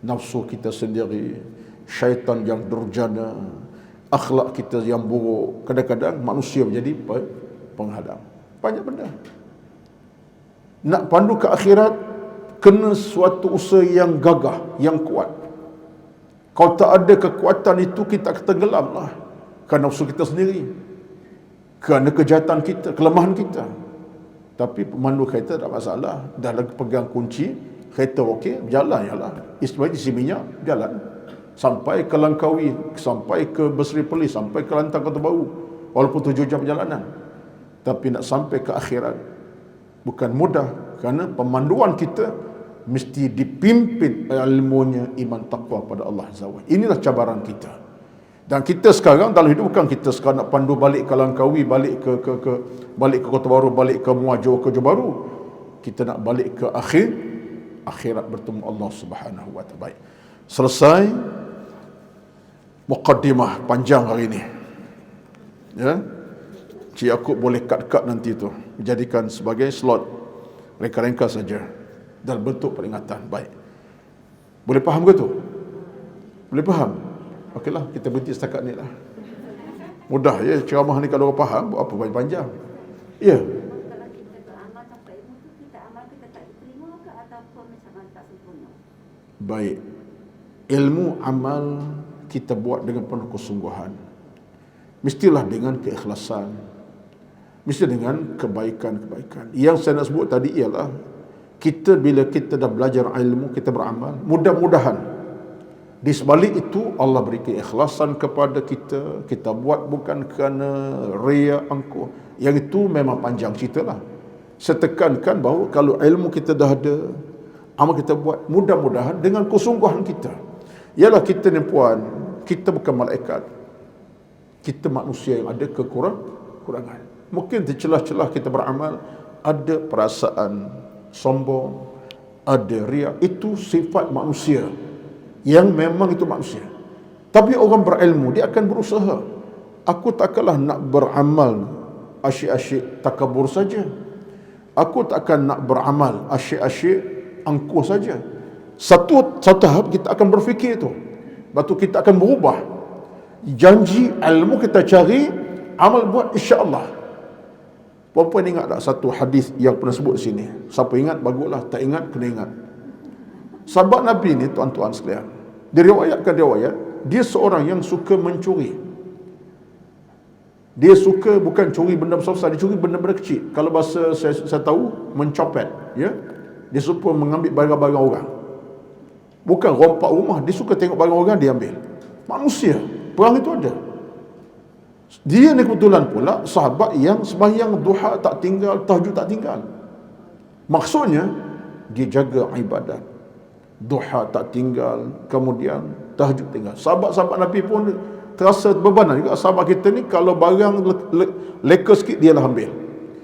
Nafsu kita sendiri, syaitan yang durjana, akhlak kita yang buruk. Kadang-kadang manusia menjadi penghadang. Banyak benda. Nak pandu ke akhirat, kena suatu usaha yang gagah, yang kuat. Kalau tak ada kekuatan itu, kita akan tenggelam lah. Kerana nafsu kita sendiri, kerana kejahatan kita, kelemahan kita. Tapi pemandu kereta tak masalah. Dah lagi pegang kunci, kereta okey, berjalan jalan. Istilahnya isi minyak, jalan. Sampai ke Langkawi, sampai ke Besri Perlis, sampai ke Lantang Kota Baru. Walaupun 7 jam perjalanan. Tapi nak sampai ke akhirat, bukan mudah. Kerana pemanduan kita mesti dipimpin ilmunya iman taqwa pada Allah Azza wa Jalla. Inilah cabaran kita. Dan kita sekarang dalam hidup bukan kita sekarang nak pandu balik ke Langkawi, balik ke Kota Baru, balik ke Muajo, ke Johor Bahru. Kita nak balik ke akhirat bertemu Allah Subhanahu wa taala. Baik. Selesai muqaddimah panjang hari ini. Ya. Cik Yaakob boleh cut nanti tu, jadikan sebagai slot reka-reka saja dalam bentuk peringatan. Baik. Boleh faham ke tu? Boleh faham? Okeylah, kita berhenti setakat ni lah. Mudah ya, ceramah ni kalau orang faham, buat apa panjang. Ya. Kalau kita beramal tanpa ilmu tu, kita amal kita tak diterima ke ataupun macam tak sempurna? Baik. Ilmu amal kita buat dengan penuh kesungguhan. Mestilah dengan keikhlasan. Mesti dengan kebaikan-kebaikan. Yang saya nak sebut tadi ialah, kita bila kita dah belajar ilmu, kita beramal, mudah-mudahan di sebalik itu Allah beri keikhlasan kepada kita. Kita buat bukan kerana ria angkuh. Yang itu memang panjang cerita lah. Saya tekankan bahawa kalau ilmu kita dah ada, amal kita buat, mudah-mudahan dengan kesungguhan kita. Ialah kita ni puan, kita bukan malaikat. Kita manusia yang ada kekurangan. Mungkin di celah-celah kita beramal, ada perasaan sombong, ada ria. Itu sifat manusia. Yang memang itu manusia. Tapi orang berilmu, dia akan berusaha. Aku takkanlah nak beramal asyik-asyik takabur saja. Aku takkan nak beramal asyik-asyik angkuh saja. Satu tahap kita akan berfikir itu. Lepas tu kita akan berubah. Janji ilmu kita cari, amal buat insya-Allah. Puan-puan ingat tak satu hadis yang pernah sebut di sini? Siapa ingat baguslah, tak ingat kena ingat. Sahabat Nabi ni tuan-tuan sekalian, diriwayatkan dia seorang yang suka mencuri. Dia suka bukan curi benda besar, dia curi benda-benda kecil. Kalau bahasa saya tahu, mencopet, ya. Dia suka mengambil barang-barang orang. Bukan rompak rumah, dia suka tengok barang orang dia ambil. Manusia, perang itu ada. Dia ni kebetulan pula sahabat yang sembahyang duha tak tinggal, tahajud tak tinggal. Maksudnya dia jaga ibadat. Duha tak tinggal, kemudian tahajud tinggal. Sahabat-sahabat Nabi pun terasa bebanan juga. Sahabat kita ni kalau barang leka sikit dia lah ambil.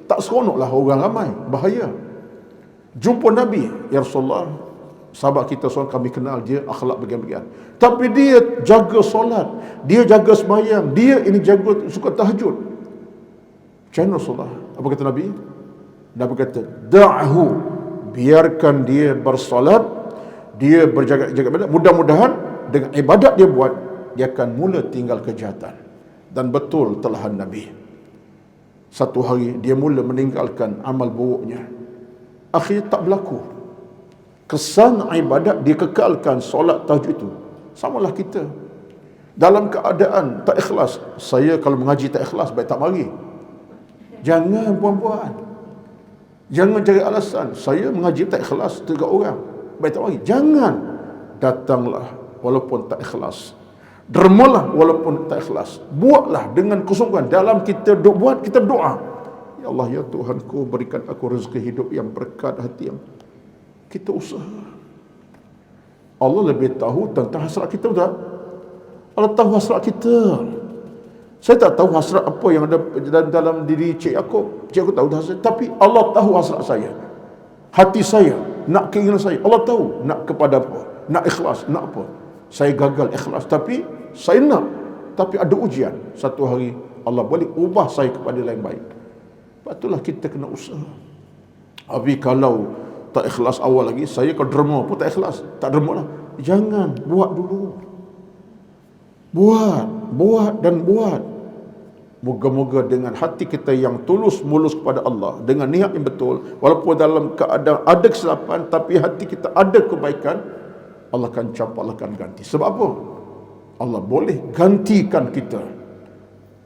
Tak seronok lah orang ramai, bahaya. Jumpa Nabi, ya Rasulullah, sahabat kita seorang kami kenal dia akhlak bagian-bagian. Tapi dia jaga solat, dia jaga sembahyang, dia ini jaga suka tahajud. Macam mana Rasulullah? Apa kata Nabi? Nabi kata, da'hu, biarkan dia bersolat, dia berjaga-jaga ibadat. Mudah-mudahan dengan ibadat dia buat, dia akan mula tinggal kejahatan. Dan betul telahan Nabi. Satu hari dia mula meninggalkan amal buruknya. Akhirnya tak berlaku. kesan ibadat dikekalkan solat tahajud itu. Samalah kita dalam keadaan tak ikhlas. Saya kalau mengaji tak ikhlas, baik tak mari. Jangan puan-puan, jangan cari alasan. Saya mengaji tak ikhlas 3 orang, baik tak mari. Jangan. Datanglah walaupun tak ikhlas. Dermalah walaupun tak ikhlas. Buatlah dengan kesungguhan. Dalam kita buat, kita doa, ya Allah, ya Tuhanku, berikan aku rezeki hidup yang berkat hati yang kita usaha. Allah lebih tahu tentang hasrat kita, betul? Allah tahu hasrat kita. Saya tak tahu hasrat apa yang ada dalam diri Cik Yaakob. Cik Yaakob tahu hasrat, tapi Allah tahu hasrat saya, hati saya, nak keinginan saya. Allah tahu nak kepada apa, nak ikhlas, nak apa. Saya gagal ikhlas, tapi saya nak, tapi ada ujian. Satu hari Allah boleh ubah saya kepada yang baik. Sebab itulah kita kena usaha. Tapi kalau tak ikhlas awal lagi, saya kalau derma pun tak ikhlas, tak derma lah. Jangan, buat dulu. Buat dan buat. Moga-moga dengan hati kita yang tulus mulus kepada Allah, dengan niat yang betul, walaupun dalam keadaan ada kesilapan, tapi hati kita ada kebaikan, Allah akan campur, Allah akan ganti. Sebab apa? Allah boleh gantikan kita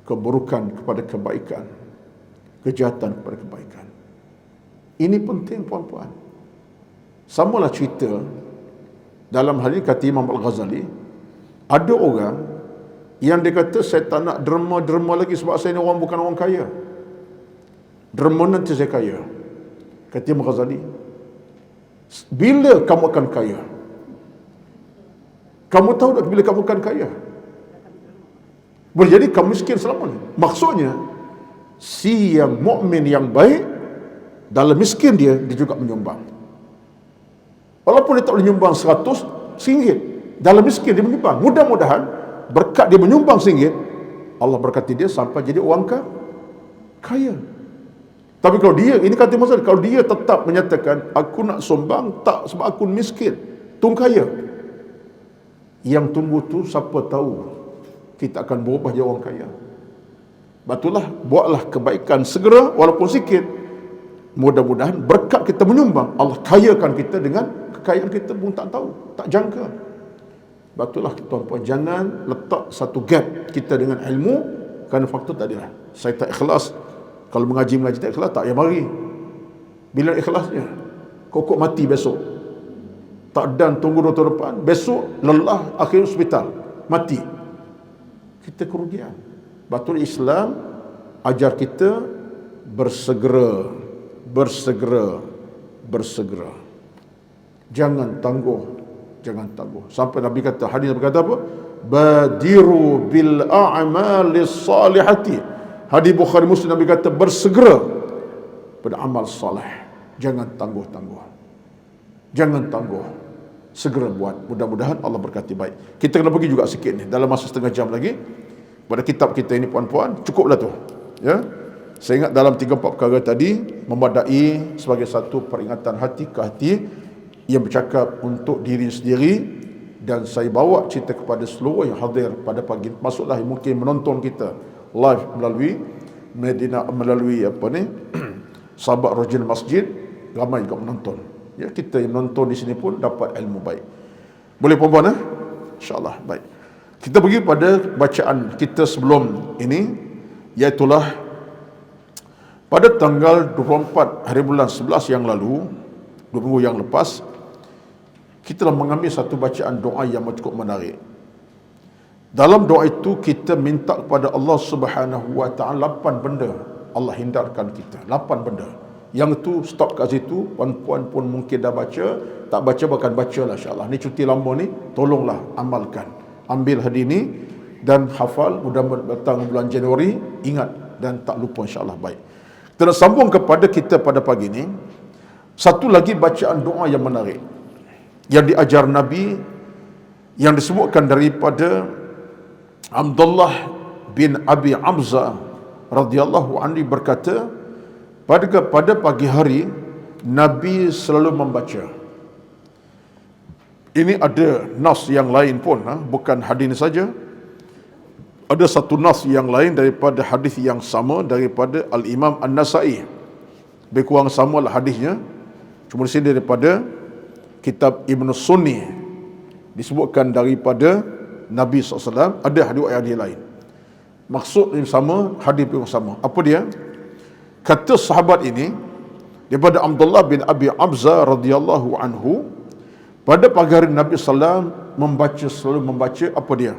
keburukan kepada kebaikan, kejahatan kepada kebaikan. Ini penting, puan-puan. Samalah cerita dalam hal ini, kata Imam Al-Ghazali, ada orang yang dia kata, saya tak nak derma lagi sebab saya ni orang, bukan orang kaya. Derma nanti saya kaya. Kata Imam Al-Ghazali, bila kamu akan kaya? Kamu tahu tak bila kamu akan kaya? Boleh jadi kamu miskin selama ni. Maksudnya, si yang mukmin yang baik, dalam miskin dia juga menyumbang. Walaupun dia tak boleh menyumbang 100 ringgit, dalam miskin dia menyumbang. Mudah-mudahan berkat dia menyumbang RM1, Allah berkati dia sampai jadi orang kaya. Tapi kalau dia, ini kata masalah, kalau dia tetap menyatakan, aku nak sumbang tak sebab aku miskin, tung kaya, yang tunggu tu siapa tahu kita akan berubah jadi orang kaya. Batulah, buatlah kebaikan segera walaupun sikit. Mudah-mudahan berkat kita menyumbang, Allah kayakan kita dengan kekayaan kita pun tak tahu, tak jangka. Batulah tuan-puan, jangan letak satu gap kita dengan ilmu kerana faktor tadi lah. Saya tak ikhlas, kalau mengaji tak ikhlas, tak payah mari. Bila ikhlasnya? Kokok mati besok, tak dan tunggu 2 tahun depan, besok lelah, akhir hospital, mati. Kita kerugian. Batul Islam ajar kita bersegera. Jangan tangguh. Sampai Nabi kata, hadis berkata apa? Badiru bil a'malis salihati. Hadis Bukhari Muslim, Nabi kata bersegera pada amal salih. Jangan tangguh. Segera buat. Mudah-mudahan Allah berkati baik. Kita kena pergi juga sikit ni, dalam masa setengah jam lagi, pada kitab kita ini, puan-puan. Cukuplah tu, ya. Saya ingat dalam 3-4 perkara tadi memadai sebagai satu peringatan hati ke hati yang bercakap untuk diri sendiri. Dan saya bawa cerita kepada seluruh yang hadir pada pagi, masuklah yang mungkin menonton kita live melalui melalui Sahabat Rojil Masjid, ramai juga menonton. Ya, kita yang menonton di sini pun dapat ilmu baik. Boleh puan-puan, InsyaAllah. Baik. Kita pergi pada bacaan kita sebelum ini, iaitulah pada tanggal 24 hari bulan 11 yang lalu, 2 minggu yang lepas, kita telah mengambil satu bacaan doa yang cukup menarik. Dalam doa itu kita minta kepada Allah Subhanahu wa taala 8 benda Allah hindarkan kita. 8 benda. Yang tu stop kat situ. Puan-puan pun mungkin dah baca, tak baca bahkan bacalah insya-Allah. Ni cuti lama ni, tolonglah amalkan. Ambil hari ni dan hafal, mudah-mudahan datang bulan Januari ingat dan tak lupa insya-Allah. Baik. Kita sambung kepada kita pada pagi ni. Satu lagi bacaan doa yang menarik yang diajar Nabi, yang disebutkan daripada Abdullah bin Abi Amzah radhiyallahu anhu berkata, pada pagi hari Nabi selalu membaca. Ini ada nas yang lain pun, bukan hadis ini saja. Ada satu nas yang lain daripada hadis yang sama daripada Al-Imam An-Nasai. Lebih kurang samalah hadisnya, cuma di sini daripada kitab Ibn Sunni disebutkan daripada Nabi SAW, ada hadis lain. Maksud yang sama, hadis yang sama. Apa dia? Kata sahabat ini daripada Abdullah bin Abi Abza radhiyallahu anhu, pada pagi hari Nabi SAW selalu membaca apa dia?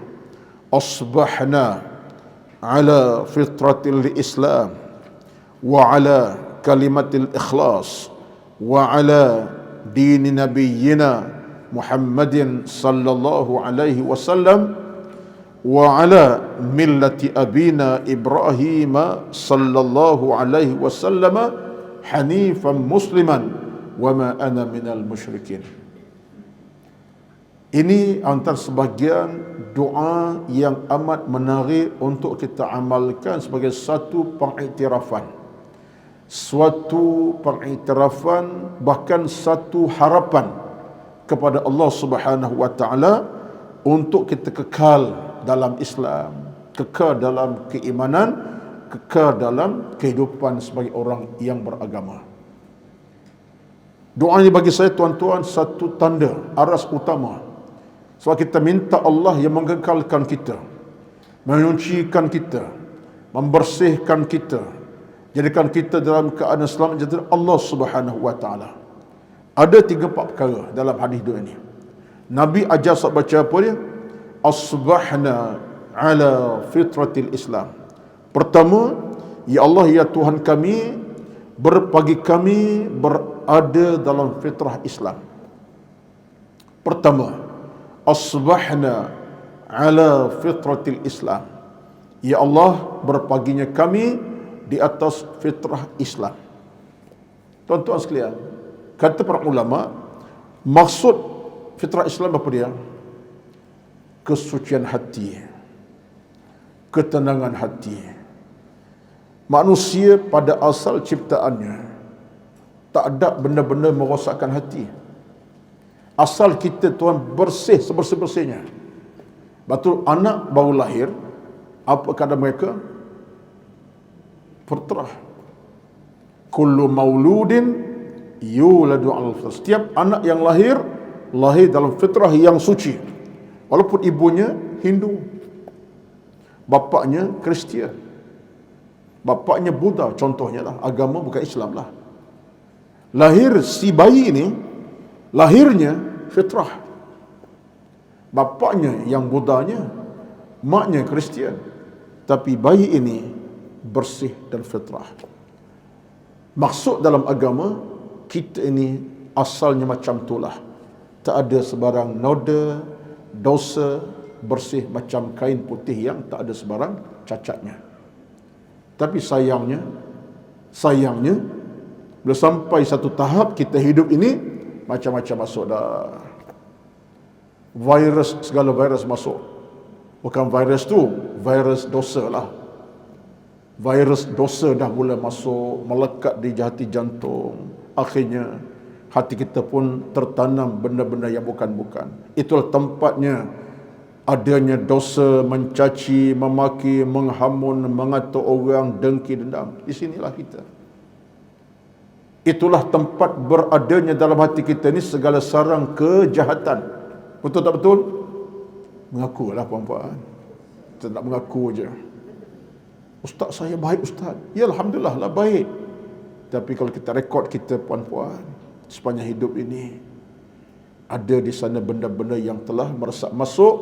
Asbahna ala fitratil Islam wa ala kalimatil ikhlas wa ala dini nabiyyina Muhammadin sallallahu alaihi wasallam wa ala millati abina Ibrahim sallallahu alaihi wasallam hanifan musliman wa ma ana minal musyrikin. Ini antara sebahagian doa yang amat menarik untuk kita amalkan sebagai satu pengiktirafan. Suatu pengiktirafan, bahkan satu harapan kepada Allah Subhanahu wa taala untuk kita kekal dalam Islam, kekal dalam keimanan, kekal dalam kehidupan sebagai orang yang beragama. Doa ini bagi saya tuan-tuan satu tanda aras utama. Sebab kita minta Allah yang mengekalkan kita, menyucikan kita, membersihkan kita, jadikan kita dalam keadaan selamat jatuh Allah Subhanahu wa taala. Ada 3-4 perkara dalam hadis doa ini. Nabi ajar sahabat baca apa dia? Asbahna ala fitratil Islam. Pertama, ya Allah ya Tuhan kami, berpagi kami berada dalam fitrah Islam. Pertama, asbahna ala fitratil Islam. Ya Allah, berpaginya kami di atas fitrah Islam. Tuan-tuan sekalian, kata para ulama, maksud fitrah Islam apa dia? Kesucian hati, ketenangan hati. Manusia pada asal ciptaannya tak ada benda-benda merosakkan hati. Asal kita tuan bersih sebersih-bersihnya. Betul, anak baru lahir, apa kata mereka? Fitrah. Kullu mauludin yuladu al fitrah. Setiap anak yang lahir dalam fitrah yang suci. Walaupun ibunya Hindu, bapaknya Kristian, bapaknya Buddha, contohnya lah, agama bukan Islam lah. Lahir si bayi ini, lahirnya fitrah. Bapaknya yang Buddhanya, maknya Kristian, tapi bayi ini bersih dan fitrah. Maksud dalam agama kita ini asalnya macam itulah. Tak ada sebarang noda, dosa, bersih macam kain putih yang tak ada sebarang cacatnya. Tapi sayangnya bila sampai satu tahap kita hidup ini, macam-macam masuk dah. Virus, segala virus masuk. Bukan virus tu, virus dosa lah. Virus dosa dah mula masuk, melekat di hati jantung. Akhirnya hati kita pun tertanam benda-benda yang bukan-bukan. Itulah tempatnya adanya dosa, mencaci, memaki, menghamun, mengatur orang, dengki, dendam. Di sinilah kita. Itulah tempat beradanya dalam hati kita ni segala sarang kejahatan. Betul tak betul? Mengakulah puan-puan. Kita nak mengaku je. Ustaz saya baik ustaz. Ya alhamdulillah lah baik. Tapi kalau kita rekod kita puan-puan, sepanjang hidup ini ada di sana benda-benda yang telah meresap masuk,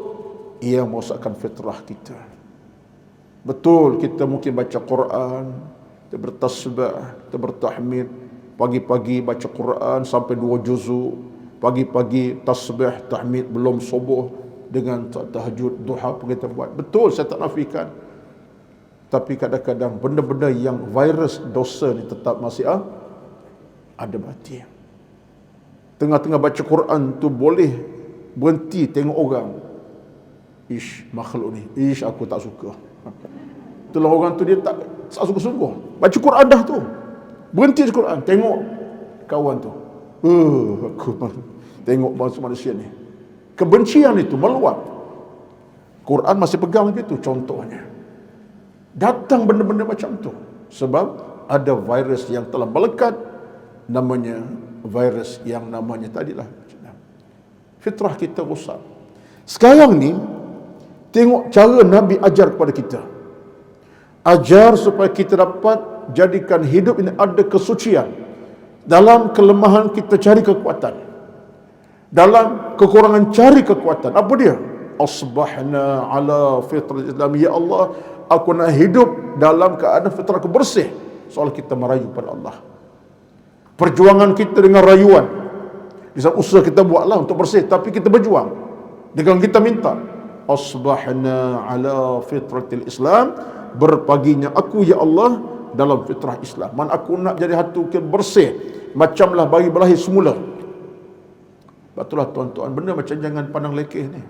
ia merosakkan fitrah kita. Betul, kita mungkin baca Quran, kita bertasbih, kita bertahmid, pagi-pagi baca Quran sampai 2 juzuk, pagi-pagi tasbih, tahmid belum subuh, dengan tahajud, duha pun kita buat. Betul, saya tak nafikan. Tapi kadang-kadang benda-benda yang virus dosa ni tetap masih ada mati. Tengah-tengah baca Quran tu boleh berhenti tengok orang. Ish, makhluk ni. Ish, aku tak suka. Itulah orang tu dia tak sungguh-sungguh. Baca Quran dah tu. Berhenti baca Quran. Tengok kawan tu. Aku tengok bangsa manusia ni. Kebencian itu meluap. Quran masih pegang begitu contohnya. Datang benda-benda macam tu. Sebab ada virus yang telah melekat, namanya virus yang namanya tadilah Fitrah kita rosak. Sekarang ni, tengok cara Nabi ajar kepada kita. Ajar supaya kita dapat jadikan hidup ini ada kesucian. Dalam kelemahan kita cari kekuatan. Dalam kekurangan cari kekuatan. Apa dia? Asbahna ala fitrah Islam. Ya Allah, aku nak hidup dalam keadaan fitrah aku bersih. Soal kita merayu pada Allah. Perjuangan kita dengan rayuan. Di saat usaha kita buatlah untuk bersih, tapi kita berjuang. Dengan kita minta, asbahna ala fitratil Islam, berpaginya aku ya Allah dalam fitrah Islam. Man aku nak jadi hati bersih, macamlah bagi berlahir semula. Itulah tuan-tuan, benda macam jangan pandang lekeh ni.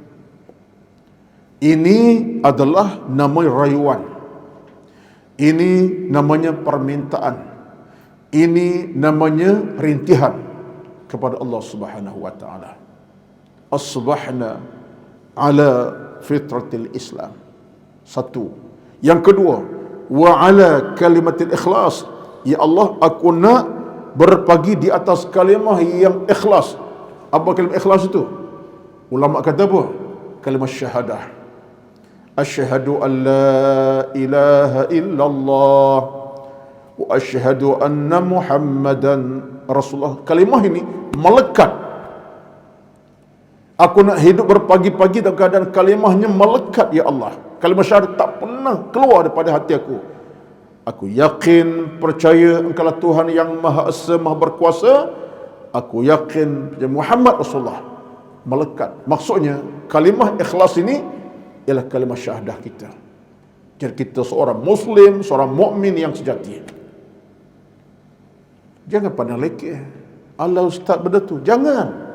Ini adalah nama rayuan. Ini namanya permintaan. Ini namanya rintihan kepada Allah Subhanahu wa taala. Asbahna ala fitratil Islam. Satu. Yang kedua, wa ala kalimatil ikhlas. Ya Allah, aku nak berpagi di atas kalimah yang ikhlas. Apa kalimah ikhlas itu? Ulama kata apa? Kalimah syahadah. Asyhadu an la ilaha illallah wa asyhadu anna Muhammadan Rasulullah. Kalimah ini melekat. Aku nak hidup berpagi-pagi dalam keadaan kalimahnya melekat ya Allah. Kalimah syahadat tak pernah keluar daripada hati aku. Aku yakin, percaya Engkaulah Tuhan yang Maha Esa, Maha Berkuasa. Aku yakin Muhammad Rasulullah. Melekat. Maksudnya kalimah ikhlas ini ialah kalimah syahadah kita. Jadi kita seorang Muslim, seorang mukmin yang sejati. Jangan pandang lekeh. Allah Ustaz benda tu. Jangan.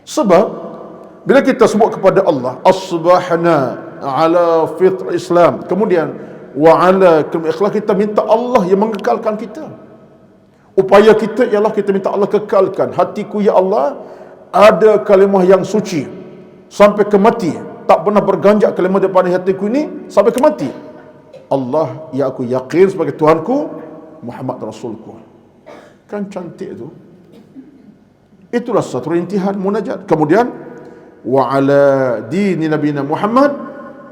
Sebab bila kita sebut kepada Allah, asbahna ala fitrah Islam, kemudian wa ala kalimah ikhlas, kita minta Allah yang mengekalkan kita. Upaya kita ialah kita minta Allah kekalkan hatiku ya Allah ada kalimah yang suci sampai ke mati. Tak pernah berganjak kalimah daripada hatiku ini sampai ke mati. Allah ya aku yakin sebagai Tuhanku, Muhammad Rasulku. Kan cantik tu. Itulah satu rintihan munajat. Kemudian wa ala dini nabiyina Muhammad,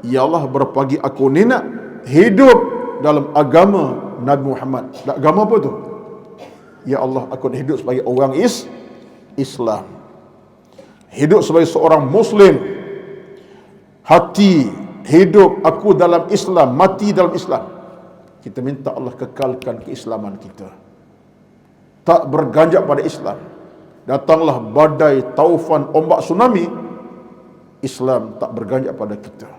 ya Allah berpagi aku ni nak hidup dalam agama Nabi Muhammad. Agama apa tu? Ya Allah, aku nak hidup sebagai orang Islam. Hidup sebagai seorang Muslim. Hati hidup aku dalam Islam, mati dalam Islam. Kita minta Allah kekalkan keislaman kita. Tak berganjak pada Islam. Datanglah badai, taufan, ombak tsunami, Islam tak berganjak pada kita.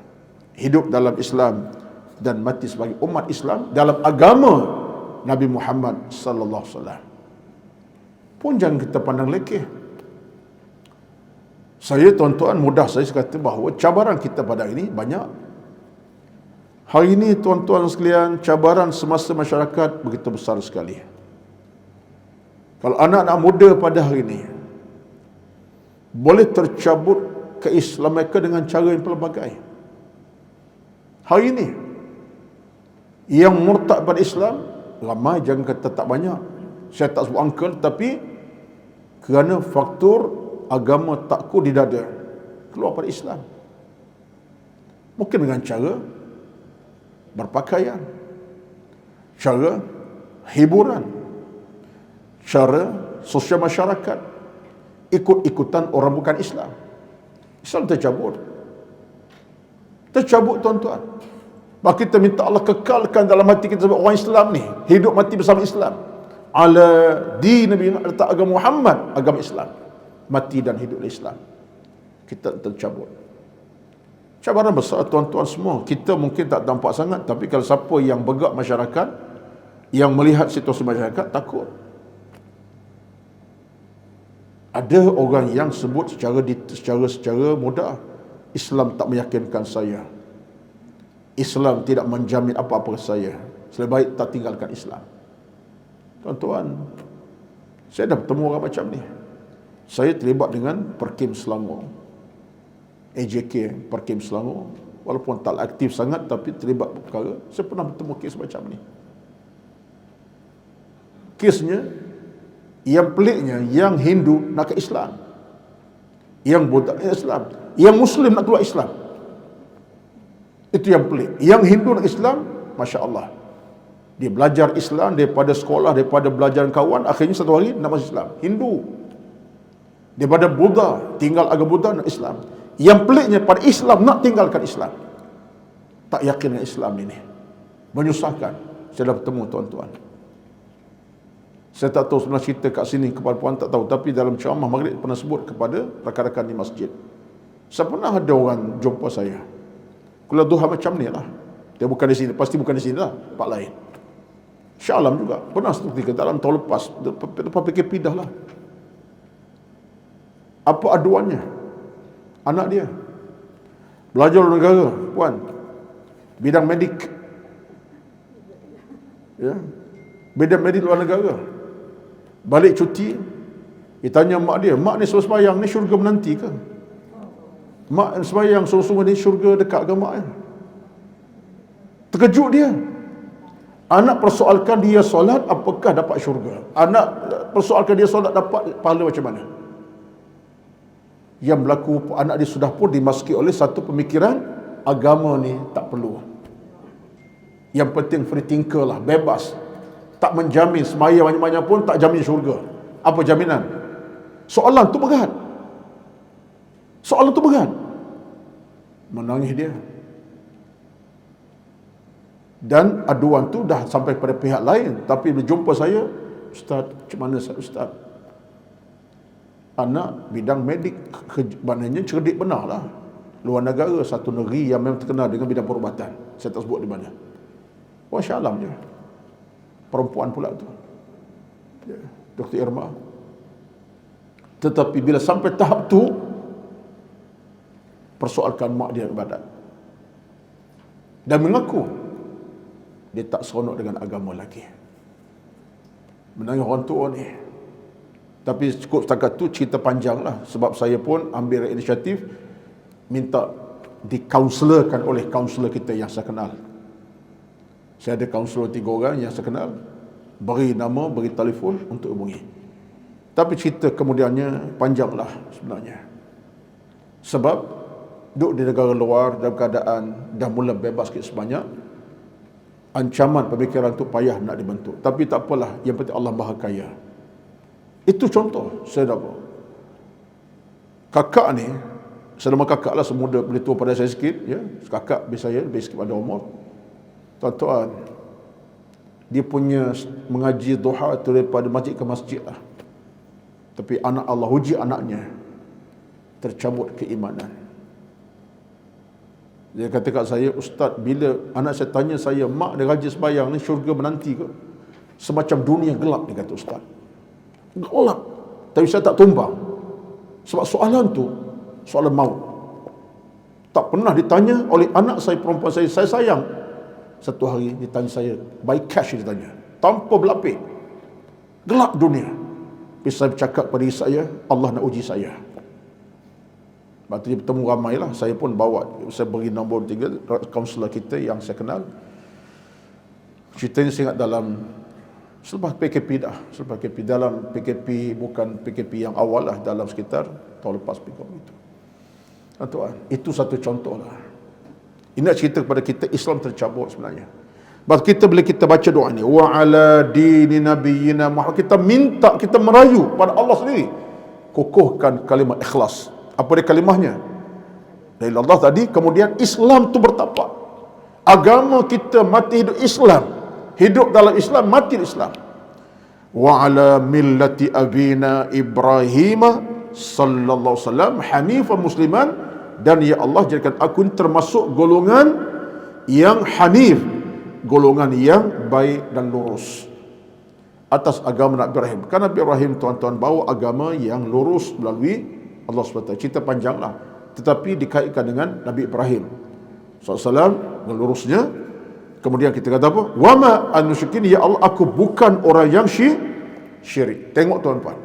Hidup dalam Islam dan mati sebagai umat Islam dalam agama Nabi Muhammad sallallahu alaihi wasallam. Pun jangan kita pandang lekeh. Saya tuan-tuan mudah saya kata bahawa cabaran kita pada hari ini banyak. Hari ini tuan-tuan sekalian, cabaran semasa masyarakat begitu besar sekali. Kalau anak-anak muda pada hari ini boleh tercabut keislaman mereka dengan cara yang pelbagai. Hari ini yang murtad pada Islam ramai, jangan kata tak banyak. Saya tak sebut angka, tapi kerana faktor agama takku di dada keluar pada Islam. Mungkin dengan cara berpakaian, cara hiburan, cara sosial masyarakat, ikut-ikutan orang bukan Islam. Islam tercabut. Tercabut tuan-tuan. Maka kita minta Allah kekalkan dalam hati kita sebagai orang Islam ni, hidup mati bersama Islam. Ala din Nabi, letak agama Muhammad, agama Islam. Mati dan hidup Islam. Kita tercabut. Cabaran besar tuan-tuan semua. Kita mungkin tak nampak sangat, tapi kalau siapa yang bergerak masyarakat, yang melihat situasi masyarakat, takut. Ada orang yang sebut secara mudah, Islam tak meyakinkan saya. Islam tidak menjamin apa-apa saya. Lebih baik tak tinggalkan Islam. Tuan-tuan, saya dah bertemu orang macam ni. Saya terlibat dengan Perkim Selangor, AJK Perkim Selangor. Walaupun tak aktif sangat, tapi terlibat perkara. Saya pernah bertemu kes macam ni. Kesnya, yang peliknya, yang Hindu nak ke Islam, Yang Buddha Islam, yang Muslim nak keluar Islam. Itu yang pelik. Yang Hindu nak Islam, Masya Allah, dia belajar Islam daripada sekolah, daripada belajar kawan, akhirnya satu hari nak masuk Islam. Hindu. Daripada Buddha, tinggal agama Buddha nak Islam. Yang peliknya pada Islam nak tinggalkan Islam. Tak yakin dengan Islam ini. Menyusahkan. Saya dah bertemu tuan-tuan. Saya tak tahu sebenarnya cerita kat sini kepada puan tak tahu, tapi dalam ceramah maghrib pernah sebut kepada rakan-rakan di masjid. Saya pernah ada orang jumpa saya. Kalau duha macam ni lah. Dia bukan di sini, pasti bukan di sini lah, tempat lain. Shah Alam juga pernah satu ketika dalam tahun lepas, lepas PKP dah lah. Apa aduannya? Anak dia belajar luar negara, puan, bidang medik, ya, bidang medik luar negara. Balik cuti, dia tanya mak dia, mak ni sembahyang ni syurga menanti ke? Mak sembahyang sungguh-sungguh ni syurga dekat ke mak? Terkejut dia. Anak persoalkan dia solat, apakah dapat syurga? Anak persoalkan dia solat, dapat pahala macam mana? Yang berlaku, anak dia sudah pun dimasuki oleh satu pemikiran, agama ni tak perlu. Yang penting free thinker lah, bebas. Tak menjamin semaya banyak-banyak pun tak jamin syurga. Apa jaminan? Soalan tu berat. Soalan tu berat. Menangis dia. Dan aduan tu dah sampai pada pihak lain. Tapi bila jumpa saya, Ustaz, macam mana Ustaz? Anak bidang medik, maknanya cerdik benar lah. Luar negara, satu negeri yang memang terkenal dengan bidang perubatan. Saya tak sebut di mana. Masya Allah je. Perempuan pula tu, ya, Dr. Irma. Tetapi bila sampai tahap tu, persoalkan mak dia ibadat dan mengaku dia tak seronok dengan agama lagi. Menangis orang tua ni. Tapi cukup setakat tu, cerita panjang lah. Sebab saya pun ambil inisiatif minta dikaunselerkan oleh kaunselor kita yang saya kenal. Saya ada kaunselor 3 orang yang saya kenal, beri nama, beri telefon untuk hubungi. Tapi cerita kemudiannya panjanglah sebenarnya. Sebab duduk di negara luar dalam keadaan dah mula bebas sikit sebanyak, ancaman pemikiran tu payah nak dibentuk. Tapi tak apalah, yang penting Allah Maha Kaya. Itu contoh saya dah buat. Kakak ni, selama kakak lah, semuda lebih tua pada saya sikit, ya. Kakak biasa saya lebih sikit pada umur. Tuan-tuan, dia punya mengaji duha tu daripada masjid ke masjid lah. Tapi anak Allah uji anaknya, tercabut keimanan. Dia kata kat saya, Ustaz, bila anak saya tanya saya, mak dia rajin sembahyang ni syurga menanti ke? Semacam dunia gelap, dia kata Ustaz. Gelap. Tapi saya tak tumbang. Sebab soalan tu, soalan maut. Tak pernah ditanya oleh anak saya, perempuan saya sayang. Satu hari ditanya saya, by cash ditanya, tanpa berlapik. Gelap dunia. Tapi saya bercakap pada diri saya, Allah nak uji saya. Lepas tu dia bertemu ramai lah. Saya pun bawa, saya beri nombor 3 kaunselor kita yang saya kenal. Ceritanya saya ingat dalam selepas PKP dah, selepas PKP, dalam PKP, bukan PKP yang awal lah, dalam sekitar tahun lepas PKP itu. Tuan, itu satu contoh lah. Ini nak cerita kepada kita, Islam tercabut sebenarnya. Sebab kita, bila kita baca doa ni, wa ala dini nabiyyina Muhammad, kita minta, kita merayu pada Allah sendiri, kukuhkan kalimat ikhlas. Apa dia kalimahnya? Dari Allah tadi, kemudian Islam tu bertapak. Agama kita mati hidup Islam, hidup dalam Islam, mati Islam. Wa ala millati abina Ibrahim sallallahu alaihi wasallam hanifan musliman, dan ya Allah jadikan aku termasuk golongan yang hanif, golongan yang baik dan lurus atas agama Nabi Ibrahim. Karena Nabi Ibrahim, tuan-tuan, bawa agama yang lurus melalui Allah SWT. Cerita panjanglah, tetapi dikaitkan dengan Nabi Ibrahim SAW dengan lurusnya. Kemudian kita kata apa? Wama an-musyrikin, ya Allah, aku bukan orang yang syirik. Tengok tuan-tuan,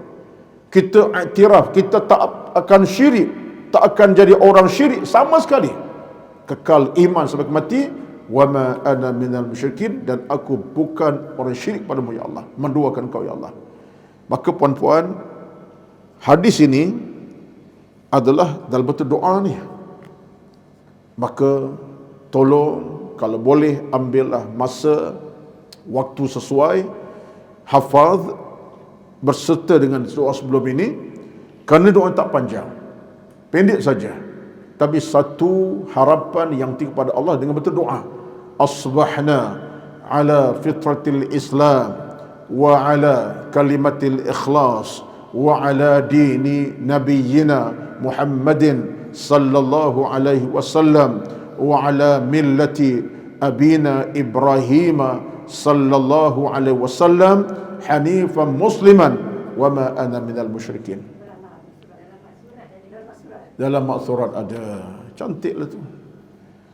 kita iktiraf kita tak akan syirik, tak akan jadi orang syirik sama sekali, kekal iman sampai mati. Wama ana minal musyrikin, dan aku bukan orang syirik padamu ya Allah, menduakan kau ya Allah. Maka puan-puan, hadis ini adalah dalam bentuk doa ni. Maka tolong kalau boleh ambillah masa, waktu sesuai, hafaz berserta dengan doa sebelum ini, kerana doa tak panjang, pendek saja, tapi satu harapan yang tinggi kepada Allah dengan bentuk doa. Asbahna ala fitratil Islam wa ala kalimatil ikhlas wa ala dini nabiyyina Muhammadin sallallahu alaihi wasallam wa ala millati abina Ibrahim sallallahu alaihi wasallam hanifan musliman wa ma ana minal musyrikin. Dalam maksurat ada. Cantiklah tu.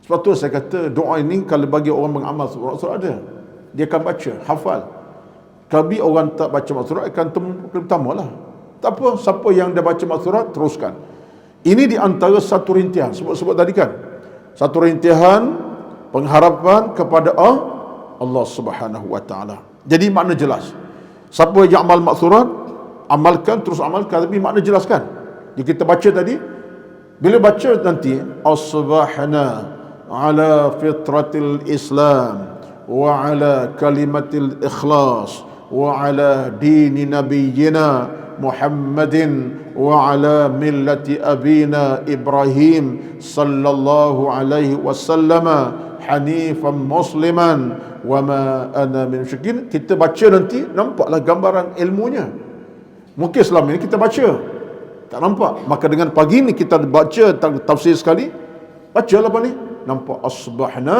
Sebab tu saya kata doa ini kalau bagi orang mengamal surat ada, dia akan baca, hafal. Kalau orang tak baca maksurat akan temalah. Tak apa, siapa yang dah baca maksurat teruskan. Ini di antara satu rintihan, sebut tadi kan. Satu rintihan pengharapan kepada Allah Subhanahu wa taala. Jadi makna jelas. Siapa yang amal maksurat, amalkan, terus amalkan, tapi makna jelaskan. Jadi kita baca tadi, bila baca nanti asbahna ala fitratil Islam wa ala kalimatil ikhlas wa ala dini nabiyyina Muhammadin wa ala millati abina Ibrahim sallallahu alaihi wasallam hanifan musliman wa ma ana min musyrikin. Kita baca nanti nampaklah gambaran ilmunya. Mungkin selama ini kita baca tak nampak, maka dengan pagi ni kita baca tafsir sekali, bacalah apa ni, nampak asbahna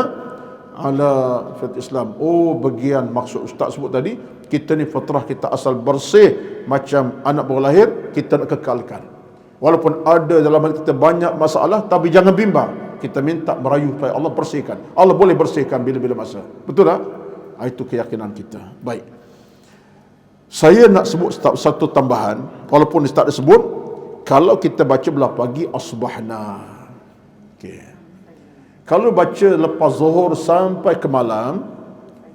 ala fit Islam. Oh, bagian maksud ustaz sebut tadi, kita ni fitrah kita asal bersih, macam anak baru lahir, kita nak kekalkan. Walaupun ada dalam hati kita banyak masalah, tapi jangan bimbang. Kita minta merayu supaya Allah bersihkan. Allah boleh bersihkan bila-bila masa. Betul tak? Itu keyakinan kita. Baik. Saya nak sebut satu tambahan, walaupun tak disebut. Kalau kita baca belah pagi asbahna, okay. Kalau baca lepas zuhur sampai ke malam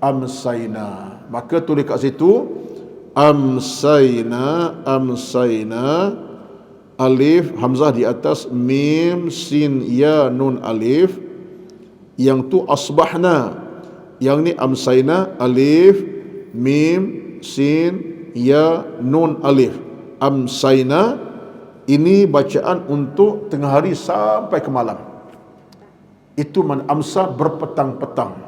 amsayna, maka tulis kat situ amsayna, alif hamzah di atas, mim sin ya nun alif, yang tu asbahna, yang ni amsayna, alif mim sin ya nun alif, amsayna. Ini bacaan untuk tengah hari sampai ke malam. Itu man amsa berpetang-petang.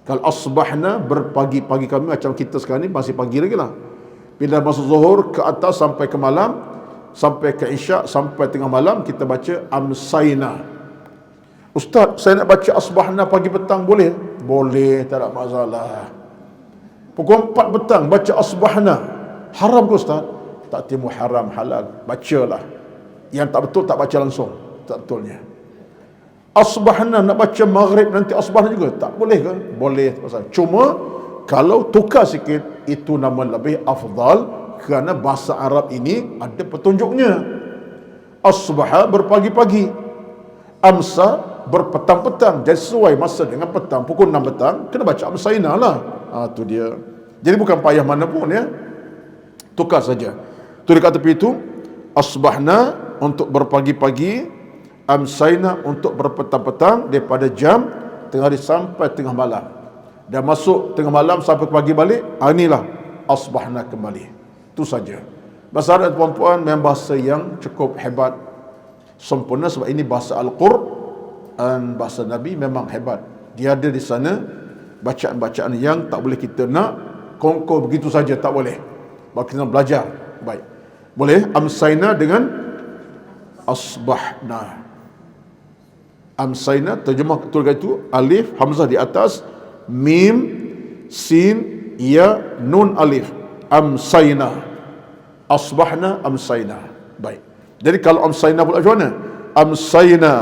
Kalau asbahna berpagi-pagi kami macam kita sekarang ni masih pagi lagi lah. Bila masuk zuhur ke atas sampai ke malam, sampai ke isyak, sampai tengah malam kita baca amsayna. Ustaz, saya nak baca asbahna pagi petang boleh? Boleh, tak ada masalah. Pukul 4 petang baca asbahna. Haram ke Ustaz? Tak timu haram, halal. Bacalah. Yang tak betul tak baca langsung. Tak betulnya. Asbahna nak baca maghrib nanti asbahna juga. Tak boleh ke? Boleh. Cuma kalau tukar sikit, itu nama lebih afdal, kerana bahasa Arab ini ada petunjuknya. Asbaha berpagi-pagi, amsa berpetang-petang. Jadi sesuai masa dengan petang, pukul 6 petang kena baca amsayna lah. Itu dia. Jadi bukan payah mana pun ya. Tukar saja. Tulis kat tepi itu asbahna untuk berpagi-pagi, amsayna untuk berpetang-petang, daripada jam tengah hari sampai tengah malam. Dan masuk tengah malam sampai pagi balik, inilah asbahna kembali. Itu saja. Bahasa Arab puan-puan memang bahasa yang cukup hebat, sempurna, sebab ini bahasa Al-Quran, bahasa Nabi memang hebat. Dia ada di sana bacaan-bacaan yang tak boleh kita nak kongko begitu saja, tak boleh. Bahawa kita nak belajar. Baik. Boleh amsayna dengan asbahna. Amsayna terjemah betul itu, alif hamzah di atas, mim sin ya nun alif, amsayna, asbahna amsayna. Baik. Jadi kalau amsayna pula macam mana? Amsayna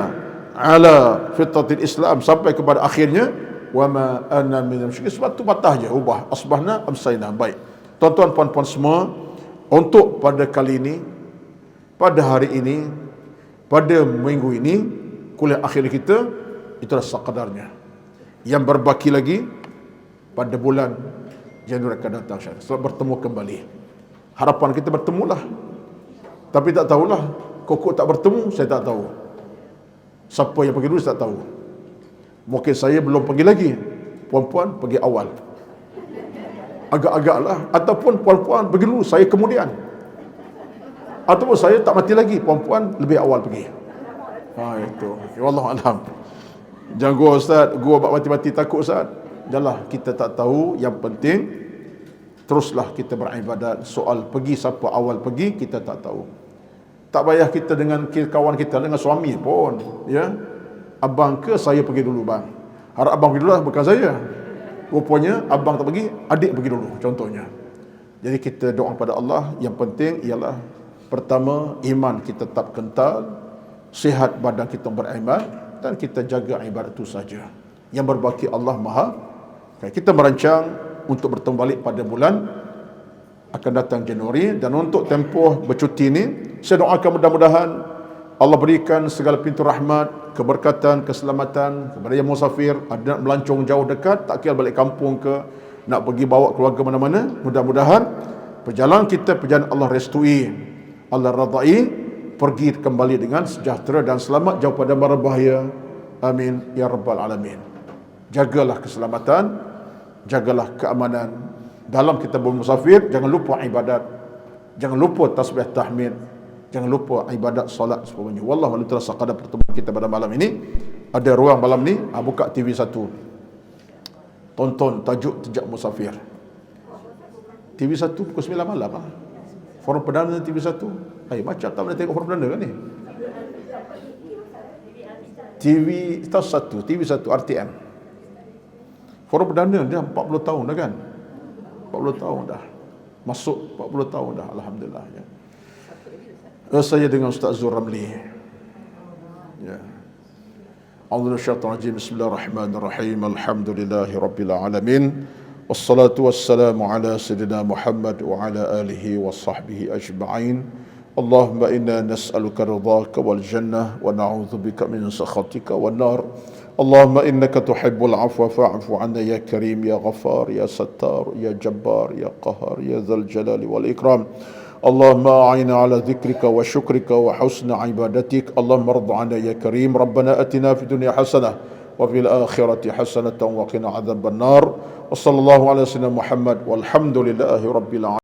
ala fitratil Islam sampai kepada akhirnya, wa ma ana minal musyrikin. Sebab tu patah je, ubah asbahna amsayna. Baik. Tuan-tuan puan-puan semua, untuk pada kali ini, pada hari ini, pada minggu ini, kuliah akhir kita, itulah sekadarnya. Yang berbaki lagi pada bulan Januari akan datang, setelah bertemu kembali. Harapan kita bertemulah. Tapi tak tahulah Kokok tak bertemu, saya tak tahu. Siapa yang pergi dulu, saya tak tahu. Mungkin saya belum pergi lagi. Puan-puan pergi awal. Agak-agaklah. Ataupun puan-puan pergi dulu, saya kemudian. Ataupun saya tak mati lagi, puan-puan lebih awal pergi. Itu. Wallahualam. Jangan gua Ustaz, gua mati-mati takut Ustaz. Janganlah, kita tak tahu. Yang penting teruslah kita beribadat. Soal pergi, siapa awal pergi, kita tak tahu. Tak payah kita dengan kawan kita, dengan suami pun, ya. Abang ke saya pergi dulu bang. Harap abang pergi dulu lah, bukan saya. Rupanya abang tak pergi, adik pergi dulu, contohnya. Jadi kita doa kepada Allah. Yang penting ialah, pertama, iman kita tetap kental, sihat badan kita beriman, dan kita jaga ibadat itu saja. Yang berbaki Allah Maha. Kita merancang untuk bertemu balik pada bulan akan datang Januari, dan untuk tempoh bercuti ini saya doakan mudah-mudahan Allah berikan segala pintu rahmat, keberkatan, keselamatan kepada yang musafir, ada nak melancong jauh dekat, tak kira balik kampung ke, nak pergi bawa keluarga mana-mana. Mudah-mudahan perjalanan kita, perjalanan Allah restui, Allah radai, pergi kembali dengan sejahtera dan selamat, jauh pada mara bahaya. Amin ya rabbal alamin. Jagalah keselamatan, jagalah keamanan dalam kita bermusafir. Jangan lupa ibadat, jangan lupa tasbih tahmid, jangan lupa ibadat solat sebagainya. Wallahu a'lam bishawab. Sekadar pertemuan kita pada malam ini, ada ruang malam ni, buka TV 1, tonton tajuk Jejak Musafir. TV 1 pukul 9 malam. Forum Perdana TV 1. Macam tak boleh tengok Forum Perdana kan ni? TV 1 RTM. Forum Perdana dia 40 tahun dah kan? 40 tahun dah. Masuk 40 tahun dah, alhamdulillah ya. Saya dengan Ustaz Zul Ramli. Ya. A'udzubillahi Bismillahirrahmanirrahim. Alhamdulillahi rabbil alamin. Wassalatu wassalamu ala sayyidina Muhammad wa ala alihi wa sahbihi ajma'in. Allahumma inna nas'aluka ridhaka wal jannah wa na'udzubika min sakhatika wan nar. Allahumma innaka tuhibbul afwa fa'fu 'anna ya karim ya ghaffar ya sattar ya jabbar ya qahhar ya dzal jalali wal ikram. Allahumma a'inna 'ala dhikrika wa syukrika wa husna ibadatik. Allahumma ardh 'anna ya karim. Rabbana atina fid dunya hasanah wa fil akhirati hasanatan wa qina 'adzaban nar. Wa sallallahu ala sayyidina Muhammad walhamdulillahi rabbil alamin.